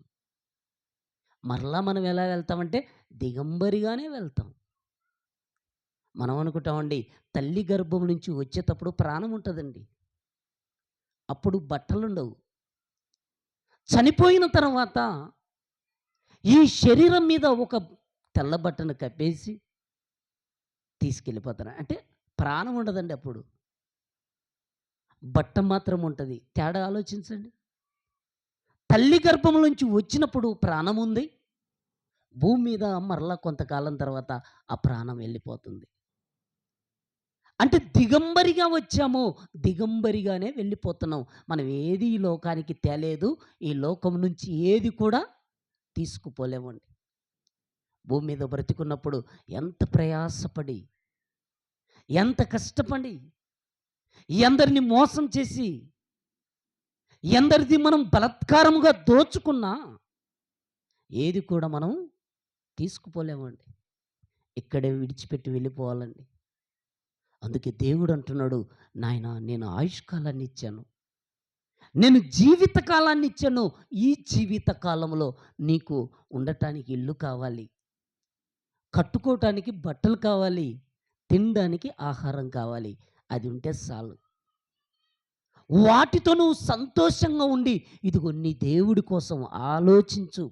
మరలా మనం ఎలా వెళ్తామంటే దిగంబరిగానే వెళ్తాం. మనం అనుకుంటామండి, తల్లి గర్భం నుంచి వచ్చేటప్పుడు ప్రాణం ఉంటుందండి, అప్పుడు బట్టలుండవు. చనిపోయిన తర్వాత ఈ శరీరం మీద ఒక తెల్ల బట్టను కప్పేసి తీసుకెళ్ళిపోతారు. అంటే ప్రాణం ఉండదండి అప్పుడు, బట్ట మాత్రం ఉంటుంది. తేడా ఆలోచించండి. తల్లి గర్భం నుంచి వచ్చినప్పుడు ప్రాణం ఉంది, భూమి మీద మరలా కొంతకాలం తర్వాత ఆ ప్రాణం వెళ్ళిపోతుంది. అంటే దిగంబరిగా వచ్చాము, దిగంబరిగానే వెళ్ళిపోతున్నాం. మనం ఏది ఈ లోకానికి తేలేదు, ఈ లోకం నుంచి ఏది కూడా తీసుకుపోలేమండి. భూమి మీద బ్రతికున్నప్పుడు ఎంత ప్రయాసపడి, ఎంత కష్టపడి, ఎందరిని మోసం చేసి, ఎందరిది మనం బలాత్కారముగా దోచుకున్నా ఏది కూడా మనం తీసుకుపోలేమండి. ఇక్కడే విడిచిపెట్టి వెళ్ళిపోవాలండి. అందుకే దేవుడు అంటున్నాడు, నాయనా నేను ఆయుష్కాలాన్ని ఇచ్చాను, నేను జీవిత కాలాన్ని ఇచ్చాను. ఈ జీవిత కాలంలో నీకు ఉండటానికి ఇల్లు కావాలి, కట్టుకోవటానికి బట్టలు కావాలి, తినడానికి ఆహారం కావాలి. అది ఉంటే చాలు. వాటితో నువ్వు సంతోషంగా ఉండి, ఇదిగో నీ దేవుడి కోసం ఆలోచించు,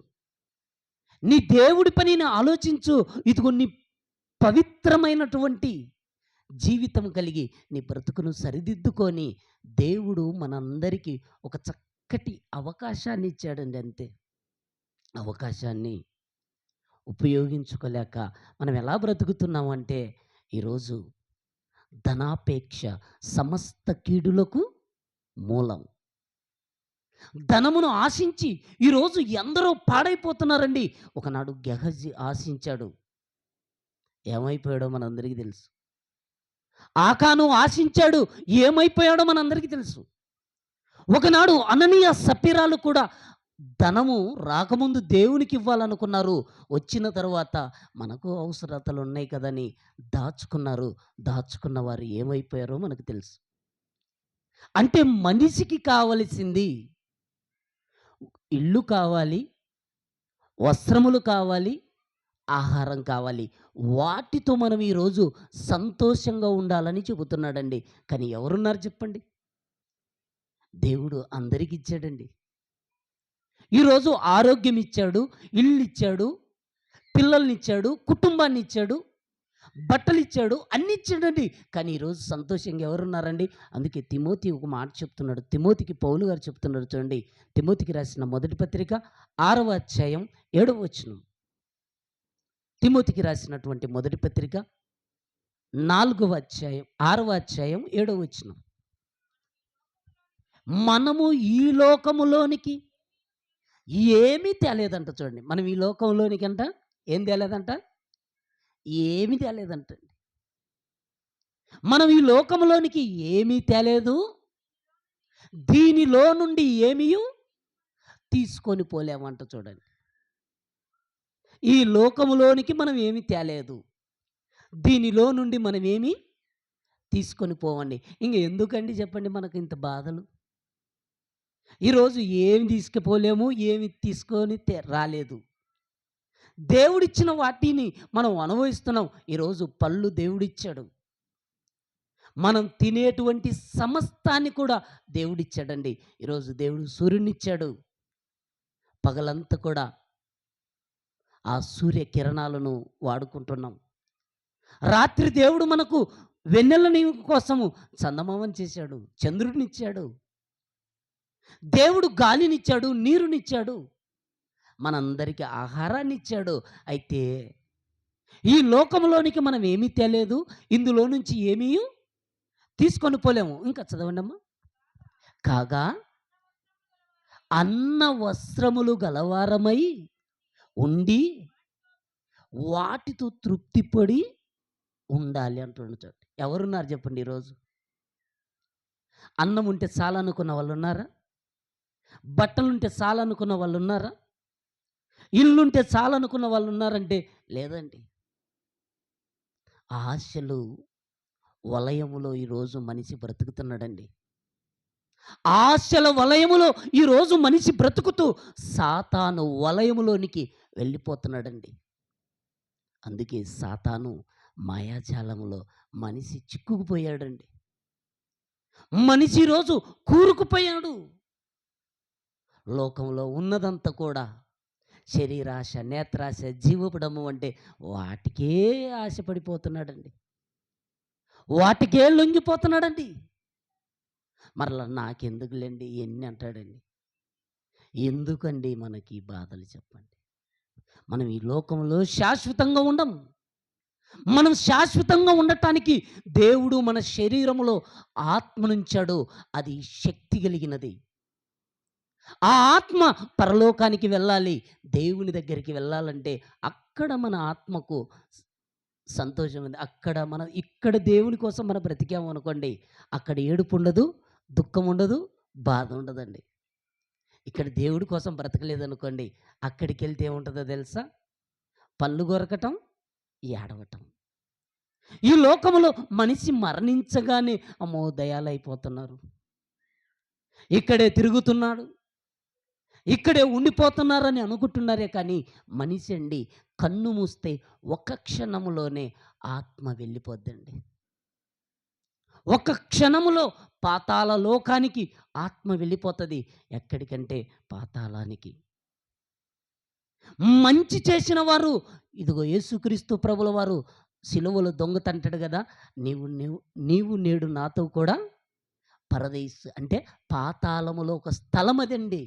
నీ దేవుడి పనిని ఆలోచించు. ఇదిగో నీ పవిత్రమైనటువంటి జీవితం కలిగి నీ బ్రతుకును సరిదిద్దుకొని దేవుడు మనందరికీ ఒక చక్కటి అవకాశాన్ని ఇచ్చాడండి. అంతే, అవకాశాన్ని ఉపయోగించుకోలేక మనం ఎలా బ్రతుకుతున్నామంటే, ఈరోజు ధనాపేక్ష సమస్త కీడులకు మూలం. ధనమును ఆశించి ఈరోజు ఎందరో పాడైపోతున్నారండి. ఒకనాడు గెహజీ ఆశించాడు, ఏమైపోయాడో మనందరికీ తెలుసు. ఆకాను ఆశించాడు, ఏమైపోయాడో మనందరికీ తెలుసు. ఒకనాడు అననీయ సప్పిరాలు కూడా ధనము రాకముందు దేవునికి ఇవ్వాలనుకున్నారు, వచ్చిన తర్వాత మనకు అవసరతలు ఉన్నాయి కదని దాచుకున్నారు. దాచుకున్న వారు ఏమైపోయారో మనకు తెలుసు. అంటే మనిషికి కావలసింది ఇల్లు కావాలి, వస్త్రములు కావాలి, ఆహారం కావాలి. వాటితో మనం ఈరోజు సంతోషంగా ఉండాలని చెబుతున్నాడండి. కానీ ఎవరున్నారు చెప్పండి? దేవుడు అందరికి ఇచ్చాడండి. ఈరోజు ఆరోగ్యం ఇచ్చాడు, ఇల్లు ఇచ్చాడు, పిల్లల్ని ఇచ్చాడు, కుటుంబాన్ని ఇచ్చాడు, బట్టలు ఇచ్చాడు, అన్ని ఇచ్చాడండి. కానీ ఈరోజు సంతోషంగా ఎవరున్నారండి? అందుకే తిమోతి ఒక మాట చెప్తున్నాడు. తిమోతికి పౌలు గారు చెప్తున్నారు చూడండి. తిమోతికి రాసిన మొదటి పత్రిక 6వ అధ్యాయం 7వ వచనం. తిమోతికి రాసినటువంటి మొదటి పత్రిక 4వ అధ్యాయం 6వ అధ్యాయం 7వ వచనం. మనము ఈ లోకములోనికి ఏమీ తేలేదంట చూడండి. మనం ఈ లోకంలోనికంట ఏం తేలేదంట? ఏమీ తేలేదంటండి. మనం ఈ లోకంలోనికి ఏమీ తేలేదు. దీనిలో నుండి ఏమీయు తీసుకొని పోలేమంట చూడండి. ఈ లోకములోనికి మనం ఏమీ తేలేదు. దీనిలో నుండి మనం ఏమీ తీసుకొని పోవండి. ఇంక ఎందుకండి చెప్పండి మనకు ఇంత బాధలు? ఈరోజు ఏమి తీసుకుపోలేము, ఏమి తీసుకొని రాలేదు. దేవుడిచ్చిన వాటిని మనం అనుభవిస్తున్నాం. ఈరోజు పళ్ళు దేవుడిచ్చాడు. మనం తినేటువంటి సమస్తాన్ని కూడా దేవుడిచ్చాడండి. ఈరోజు దేవుడు సూర్యునిచ్చాడు. పగలంతా కూడా ఆ సూర్య కిరణాలను వాడుకుంటున్నాం. రాత్రి దేవుడు మనకు వెన్నెలని కోసము చందమామని చేశాడు, చంద్రుడినిచ్చాడు. దేవుడు గాలినిచ్చాడు, నీరునిచ్చాడు, మనందరికీ ఆహారాన్ని ఇచ్చాడు. అయితే ఈ లోకంలోనికి మనం ఏమీ తేలేదు, ఇందులో నుంచి ఏమీ తీసుకొని పోలేము. ఇంకా చదవండమ్మా. కాగా అన్న వస్త్రములు గలవారమై ఉండి వాటితో తృప్తిపడి ఉండాలి అంటున్నాడు చూడండి. ఎవరున్నారు చెప్పండి ఈరోజు? అన్నం ఉంటే చాలనుకున్న వాళ్ళు ఉన్నారా? బట్టలుంటే చాలనుకున్న వాళ్ళు ఉన్నారా? ఇల్లుంటే చాలనుకున్న వాళ్ళు ఉన్నారంటే లేదండి. ఆశలు వలయములో ఈరోజు మనిషి బ్రతుకుతున్నాడండి. ఆశల వలయములో ఈరోజు మనిషి బ్రతుకుతూ సాతాను వలయములోనికి వెళ్ళిపోతున్నాడండి. అందుకే సాతాను మాయాజాలములో మనిషి చిక్కుకుపోయాడండి. మనిషి ఈరోజు కూరుకుపోయాడు. లోకంలో ఉన్నదంతా కూడా శరీరాశ, నేత్రాశ, జీవపడము అంటే వాటికే ఆశపడిపోతున్నాడండి. వాటికే లొంగిపోతున్నాడండి. మరలా నాకెందుకులేండి ఎన్ని అంటాడండి. ఎందుకండి మనకి ఈ బాధలు చెప్పండి? మనం ఈ లోకంలో శాశ్వతంగా ఉండం. మనం శాశ్వతంగా ఉండటానికి దేవుడు మన శరీరములో ఆత్మనుంచాడు. అది శక్తి కలిగినది. ఆ ఆత్మ పరలోకానికి వెళ్ళాలి, దేవుని దగ్గరికి వెళ్ళాలంటే అక్కడ మన ఆత్మకు సంతోషం ఉంది. ఇక్కడ దేవుని కోసం మనం బ్రతికాము అనుకోండి, అక్కడ ఏడుపు ఉండదు, దుఃఖం ఉండదు, బాధ ఉండదండి. ఇక్కడ దేవుడి కోసం బ్రతకలేదనుకోండి, అక్కడికి వెళ్తే ఏముంటుందో తెలుసా? పళ్ళు కొరకటం, ఏడవటం. ఈ లోకంలో మనిషి మరణించగానే అమ్మో దయాలైపోతున్నారు, ఇక్కడే తిరుగుతున్నాడు, ఇక్కడే ఉండిపోతున్నారని అనుకుంటున్నారే. కానీ మనిషి అండి కన్ను మూస్తే ఒక క్షణములోనే ఆత్మ వెళ్ళిపోద్దండి. ఒక క్షణములో పాతాళ లోకానికి ఆత్మ వెళ్ళిపోతుంది. ఎక్కడికంటే పాతాళానికి. మంచి చేసిన వారు, ఇదిగో యేసుక్రీస్తు ప్రభుల వారు సిలువలో దొంగతంటాడు కదా, నీవు నేడు నాతో కూడా పరదేశ్ అంటే పాతాళములో ఒక స్థలం అదండి,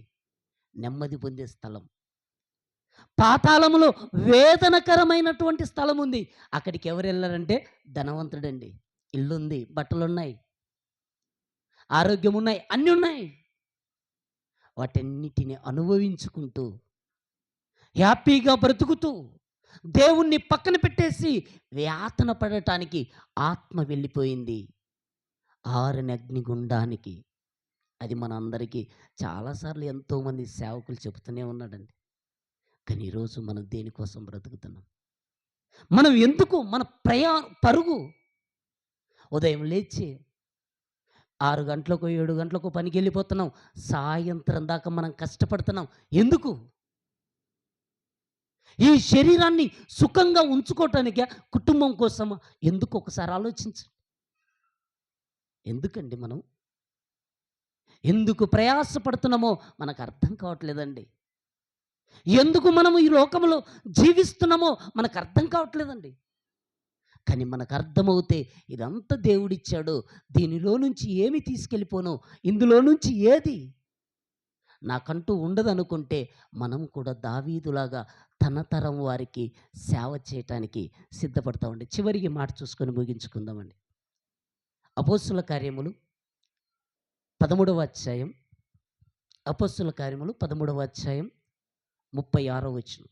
నెమ్మది పొందే స్థలం. పాతాళములో వేదనకరమైనటువంటి స్థలం ఉంది. అక్కడికి ఎవరు వెళ్ళారంటే ధనవంతుడండి. ఇల్లుంది, బట్టలున్నాయి, ఆరోగ్యం ఉన్నాయి, అన్నీ ఉన్నాయి. వాటన్నిటిని అనుభవించుకుంటూ హ్యాపీగా బ్రతుకుతూ దేవుణ్ణి పక్కన పెట్టేసి వేతన పడటానికి ఆత్మ వెళ్ళిపోయింది ఆరని అగ్నిగుండానికి. అది మన అందరికీ చాలాసార్లు ఎంతోమంది సేవకులు చెబుతూనే ఉన్నాడండి. కానీ ఈరోజు మనం దేనికోసం బ్రతుకుతున్నాం? మనం ఎందుకు మన పరుగు? ఉదయం లేచి 6 గంటలకు 7 గంటలకు పనికి వెళ్ళిపోతున్నాం, సాయంత్రం దాకా మనం కష్టపడుతున్నాం. ఎందుకు? ఈ శరీరాన్ని సుఖంగా ఉంచుకోవటానికే, కుటుంబం కోసమా? ఎందుకు ఒకసారి ఆలోచించండి. ఎందుకండి మనం ఎందుకు ప్రయాసపడుతున్నామో మనకు అర్థం కావట్లేదండి. ఎందుకు మనం ఈ లోకంలో జీవిస్తున్నామో మనకు అర్థం కావట్లేదండి. కానీ మనకు అర్థమవుతే ఇదంతా దేవుడిచ్చాడు, దీనిలో నుంచి ఏమి తీసుకెళ్ళిపోను, ఇందులో నుంచి ఏది నాకంటూ ఉండదనుకుంటే, మనం కూడా దావీదులాగా తన తరం వారికి సేవ చేయటానికి సిద్ధపడతామండి. చివరికి మాట చూసుకొని ముగించుకుందామండి. అపోస్తుల కార్యములు 13వ అధ్యాయం, అపోస్తుల కార్యములు 13వ అధ్యాయం 36వ వచనం.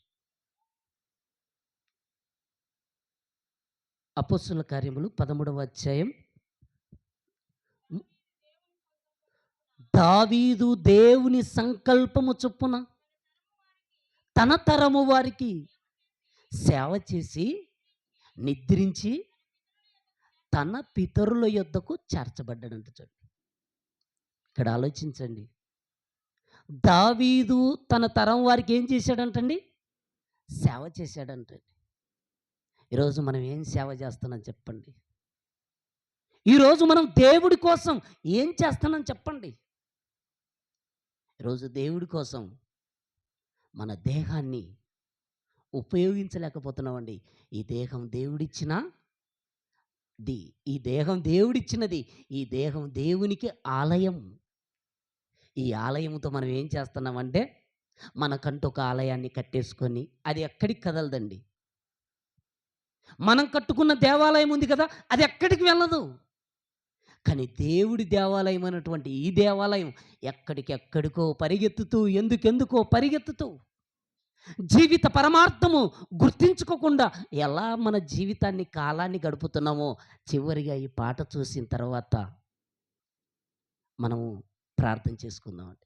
అపోస్తుల కార్యములు 13వ అధ్యాయం. దావీదు దేవుని సంకల్పము చొప్పున తన తరము వారికి సేవ చేసి నిద్రించి తన పితరుల యొద్దకు చేర్చబడ్డాడంట. చూడండి, ఇక్కడ ఆలోచించండి. దావీదు తన తరం వారికి ఏం చేశాడంటండి? సేవ చేశాడంటండి. ఈరోజు మనం ఏం సేవ చేస్తున్నాం చెప్పండి? ఈరోజు మనం దేవుడి కోసం ఏం చేస్తున్నాం చెప్పండి? ఈరోజు దేవుడి కోసం మన దేహాన్ని ఉపయోగించలేకపోతున్నామండి. ఈ దేహం దేవుడిచ్చినది, ఈ దేహం దేవుడిచ్చినది, ఈ దేహం దేవునికి ఆలయం. ఈ ఆలయంతో మనం ఏం చేస్తున్నామంటే, మనకంటూ ఒక ఆలయాన్ని కట్టేసుకొని అది ఎక్కడికి కదలదండి. మనం కట్టుకున్న దేవాలయం ఉంది కదా, అది ఎక్కడికి వెళ్ళదు. కానీ దేవుడి దేవాలయం అనేటువంటి ఈ దేవాలయం ఎక్కడికెక్కడికో పరిగెత్తుతూ, ఎందుకెందుకో పరిగెత్తుతూ, జీవిత పరమార్థము గుర్తించుకోకుండా ఎలా మన జీవితాన్ని, కాలాన్ని గడుపుతున్నామో చివరిగా ఈ పాట చూసిన తర్వాత మనము ప్రార్థన చేసుకుందామండి.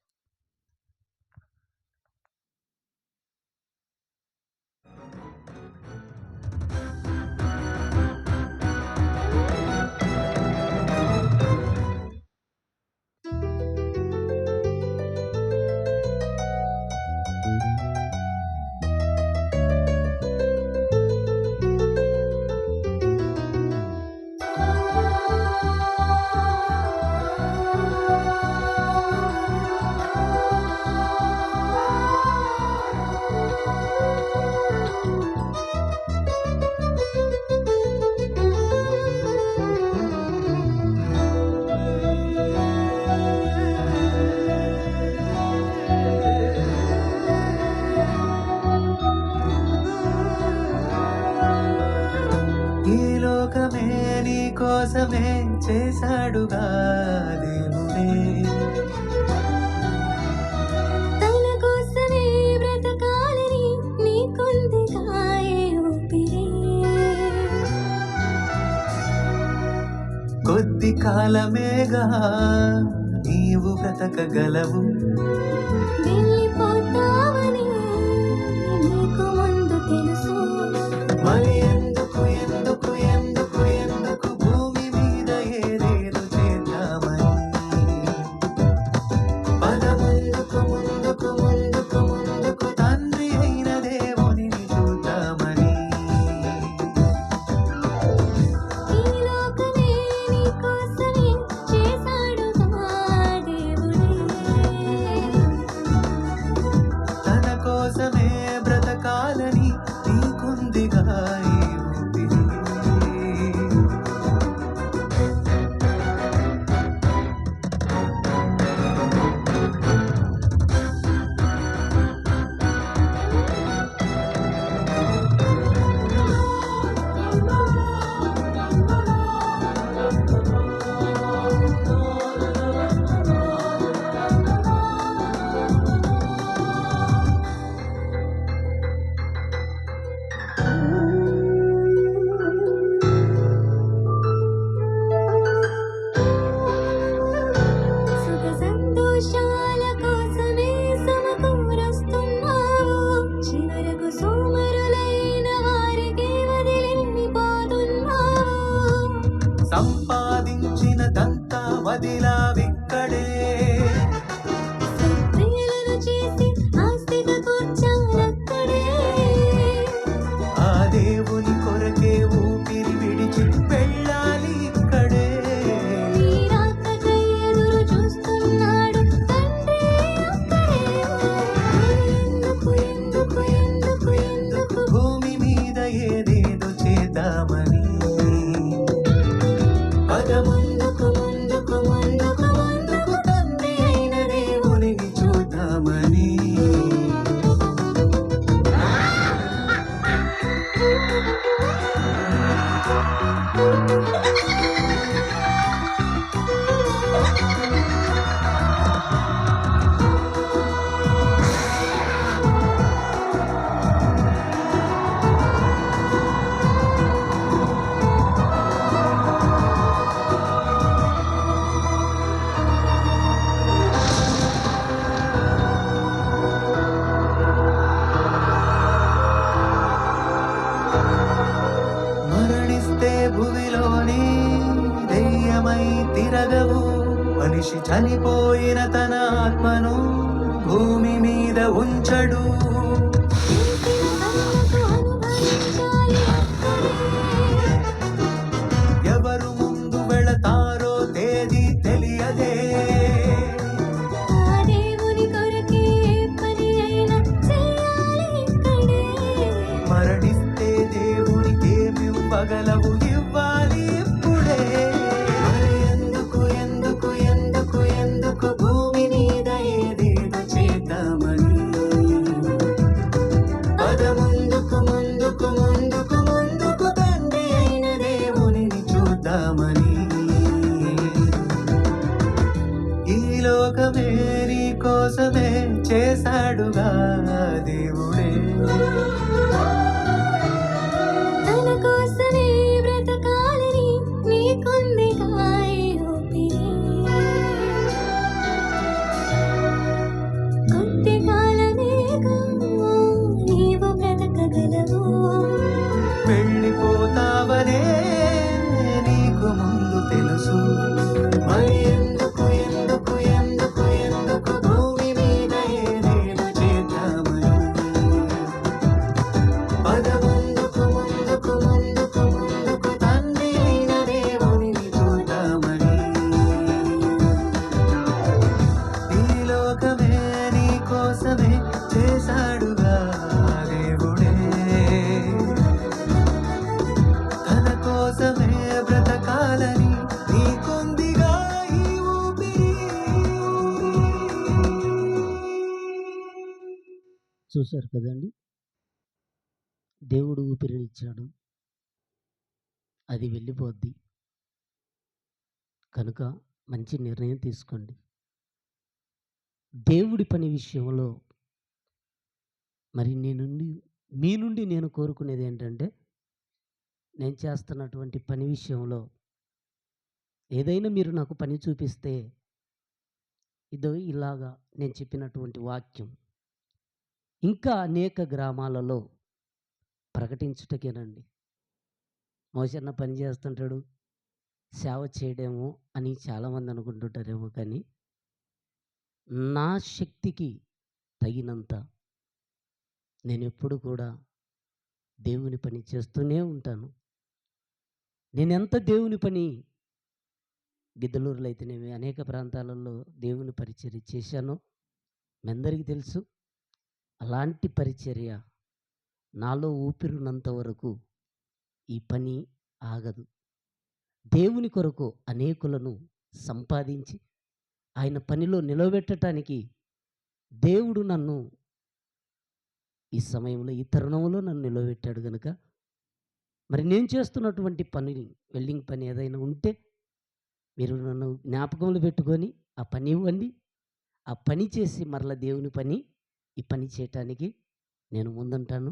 ఈ లోకమే నీ కోసమే చేశాడుగా దేవుడే, తన కోసమే బ్రతకాలని నీకుందిగా ఏ ఊపిరి. కొద్ది కాలమేగా నీవు బ్రతకగలవు, వెళ్ళిపోతావని నీకు ముందు తెలుసు. మరి ఎందుకు ఎందుకు ఎందుకు ఎందుకు భూమి మీద ఏదేదో చేద్దామని, పద ముందుకు ముందుకు ముందుకు ముందుకు తండ్రి అయిన దేవుని చూద్దామని. ఈ లోకమే నీ కోసమే చేశాడుగా దేవుడే, తన కోసమే బ్రతకాలని నీకుందిగా ఈ ఊపిరి. సుఖ సంతోషాల కోసమే సమకూరుస్తున్నావు, చివరకు సోమరులైన వారికి వదిలిపోతున్నావు. సంపాదించినదంతా వదిలావిక్కడే, సత్క్రియలను చేసి ఆస్తిగా కూర్చాలక్కడే. శవమై తిరగవు. మనిషి చనిపోయిన తన ఆత్మను భూమి మీద ఉంచడు. తెలిసిన కర్మకు అనుభవించాలి అక్కడే. ఎవరు ముందు వెళతారో తేదీ తెలియదే. ఆ దేవుని కొరకే పని అయినా చేయాలి ఇక్కడే. మరణిస్తే దేవునికేమివ్వగలవు, ఇవ్వాలి ఇప్పుడే. మరి ఎందుకు ఎందుకు ఎందుకు ఎందుకు భూమి మీద ఏదేదో చేద్దామని. పద ముందుకు ముందుకు ముందుకు ముందుకు తండ్రి అయిన దేవునిని చూద్దామని. ఈ లోకమే నీ కోసమే చేశాడుగా దేవుడే. తన కోసమే బ్రతకాలని నీకుందిగా ఈ ఊపిరి. కొద్ది కాలమేగా నీవు బ్రతకగలవు. వెళ్ళిపోతావనే నీకు ముందు తెలుసు. మరి ఎందుకు ఎందుకు ఎందుకు ఎందుకు భూమి మీద ఏదేదో చేద్దామని. పద ముందుకు ముందుకు ముందుకు ముందుకు తండ్రి అయిన దేవునిని చూద్దామని. ఈ లోకమే నీ కోసమే చేశాడుగా దేవుడే. తన కోసమే బ్రతకాలని నీకుందిగా ఈ ఊపిరి. చూశారు కదండి, దేవుడు ఊపిరినిచ్చాడు, అది వెళ్ళిపోద్ది. కనుక మంచి నిర్ణయం తీసుకోండి. దేవుడి పని విషయంలో మరి మీ నుండి నేను కోరుకునేది ఏంటంటే, నేను చేస్తున్నటువంటి పని విషయంలో ఏదైనా మీరు నాకు పని చూపిస్తే, ఇదో ఇలాగా నేను చెప్పినటువంటి వాక్యం ఇంకా అనేక గ్రామాలలో ప్రకటించుటకేనండి. మోసన్న పని చేస్తుంటాడు, సేవ చేయడేమో అని చాలామంది అనుకుంటుంటారేమో, కానీ నా శక్తికి తగినంత నేను ఎప్పుడు కూడా దేవుని పని చేస్తూనే ఉంటాను. నేను ఎంత దేవుని పని గిద్దలూరులో అయితేనేమి అనేక ప్రాంతాలలో దేవుని పరిచర్య చేశానో మీ అందరికీ తెలుసు. అలాంటి పరిచర్య నాలో ఊపిరినంత వరకు ఈ పని ఆగదు. దేవుని కొరకు అనేకులను సంపాదించి ఆయన పనిలో నిలబెట్టడానికి దేవుడు నన్ను ఈ సమయంలో ఈ తరుణంలో నన్ను నిలబెట్టాడు. కనుక మరి నేను చేస్తున్నటువంటి పని, వెల్డింగ్ పని ఏదైనా ఉంటే మీరు నన్ను జ్ఞాపకంలో పెట్టుకొని ఆ పని ఇవ్వండి. ఆ పని చేసి మరలా దేవుని పని ఈ పని చేయటానికి నేను ముందుంటాను.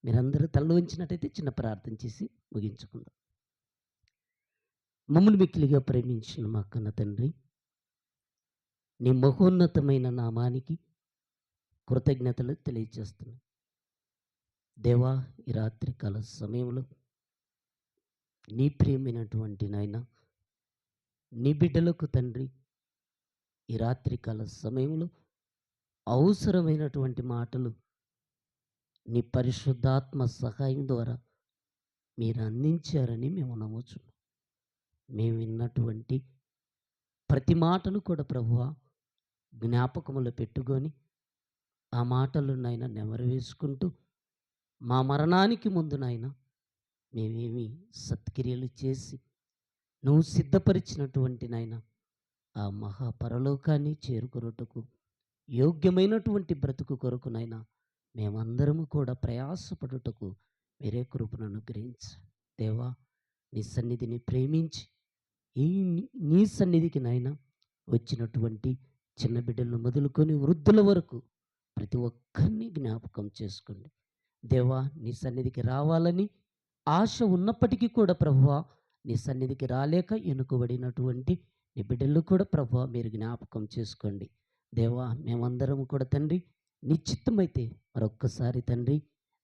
మీరందరూ తల్ల ఉంచినట్టయితే చిన్న ప్రార్థన చేసి ముగించుకుందాం. మమ్మల్ని మిక్కిలిగా ప్రేమించిన మా కన్న తండ్రి, నీ మహోన్నతమైన నామానికి కృతజ్ఞతలు తెలియజేస్తున్నాను. దేవా, ఈ రాత్రికాల సమయంలో నీ ప్రియమైనటువంటి నాయన నీ బిడ్డలకు తండ్రి ఈ రాత్రికాల సమయంలో అవసరమైనటువంటి మాటలు నీ పరిశుద్ధాత్మ సహాయం ద్వారా మీరు అందించారని మేము నమ్ముచున్నాం. మేము విన్నటువంటి ప్రతి మాటను కూడా ప్రభువా జ్ఞాపకములో పెట్టుకొని ఆ మాటలు నాయన నెమరు వేసుకుంటూ మా మరణానికి ముందు నాయన మేమేమి సత్క్రియలు చేసి నువ్వు సిద్ధపరిచినటువంటి నాయన ఆ మహాపరలోకాన్ని చేరుకొనుటకు యోగ్యమైనటువంటి బ్రతుకు కొరకు నాయన మేమందరము కూడా ప్రయాసపడుటకు మీరే కృపను అనుగ్రహించు. దేవా, నీ సన్నిధిని ప్రేమించి నీ సన్నిధికి నాయన వచ్చినటువంటి చిన్న బిడ్డలను మొదలుకొని వృద్ధుల వరకు ప్రతి ఒక్కరిని జ్ఞాపకం చేసుకోండి. దేవా, నీ సన్నిధికి రావాలని ఆశ ఉన్నప్పటికీ కూడా ప్రభువా నీ సన్నిధికి రాలేక ఎన్నుకోబడినటువంటి నీ బిడ్డలు కూడా ప్రభువా మీరు జ్ఞాపకం చేసుకోండి. దేవా, మేమందరం కూడా తండ్రి నీ చిత్తమైతే మరొక్కసారి తండ్రి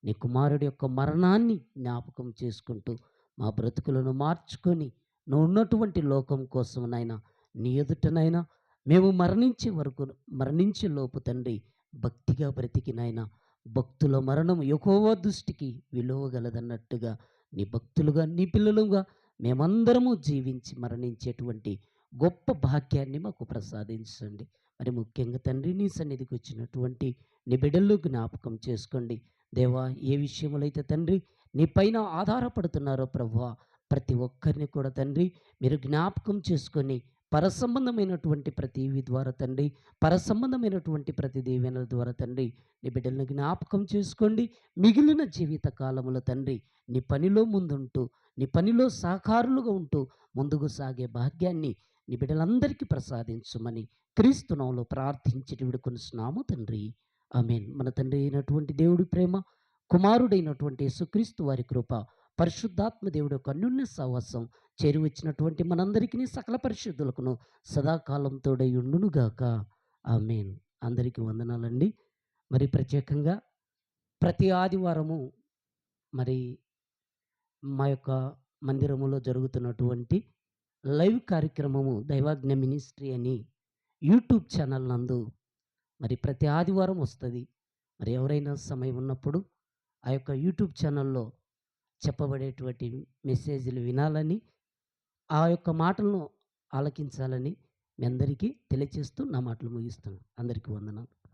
నీ కుమారుడి యొక్క మరణాన్ని జ్ఞాపకం చేసుకుంటూ మా బ్రతుకులను మార్చుకొని నువ్వు ఉన్నటువంటి లోకం కోసం నాయన నీ ఎదుటనైనా మేము మరణించే లోపు తండ్రి భక్తిగా బ్రతికి నాయన భక్తుల మరణం యెహోవా దృష్టికి విలువ గలదన్నట్టుగా నీ భక్తులుగా నీ పిల్లలుగా మేమందరము జీవించి మరణించేటువంటి గొప్ప భాగ్యాన్ని మాకు ప్రసాదించండి. మరి ముఖ్యంగా తండ్రి నీ సన్నిధికి వచ్చినటువంటి నీ బిడ్డలు జ్ఞాపకం చేసుకోండి దేవా. ఏ విషయములో అయితే తండ్రి నీ పైన ఆధారపడుతున్నారో ప్రభువా ప్రతి ఒక్కరిని కూడా తండ్రి మీరు జ్ఞాపకం చేసుకొని పరసంబంధమైనటువంటి ప్రతి ఈవి ద్వారా తండ్రి పరసంబంధమైనటువంటి ప్రతి దీవెనల ద్వారా తండ్రి నీ బిడ్డలను జ్ఞాపకం చేసుకోండి. మిగిలిన జీవిత కాలములో తండ్రి నీ పనిలో ముందుంటూ నీ పనిలో సహకారులుగా ఉంటూ ముందుకు సాగే భాగ్యాన్ని నీ బిడ్డలందరికీ ప్రసాదించమని క్రీస్తు నామములో ప్రార్థించి వేడుకొనుచున్నాము తండ్రి. ఆమేన్. మన తండ్రి అయినటువంటి దేవుడి ప్రేమ, కుమారుడైనటువంటి యేసుక్రీస్తు వారి కృప, పరిశుద్ధాత్మ దేవుడు యొక్క అన్యోన్య సహవాసం చేరి వచ్చినటువంటి మనందరికీ సకల పరిశుద్ధులకును సదాకాలం తోడై ఉండునుగాక. ఆమేన్. అందరికీ వందనాలండి. మరి ప్రత్యేకంగా ప్రతి ఆదివారము మరి మా యొక్క మందిరములో జరుగుతున్నటువంటి లైవ్ కార్యక్రమము దైవాజ్ఞ మినిస్ట్రీ అని యూట్యూబ్ ఛానల్ నందు మరి ప్రతి ఆదివారం వస్తుంది. మరి ఎవరైనా సమయం ఉన్నప్పుడు ఆ యొక్క యూట్యూబ్ ఛానల్లో చెప్పబడేటువంటి మెసేజ్లు వినాలని, ఆ యొక్క మాటలను ఆలకించాలని మీ అందరికీ తెలియచేస్తూ నా మాటలు ముగిస్తున్నాను. అందరికీ వందనాలు.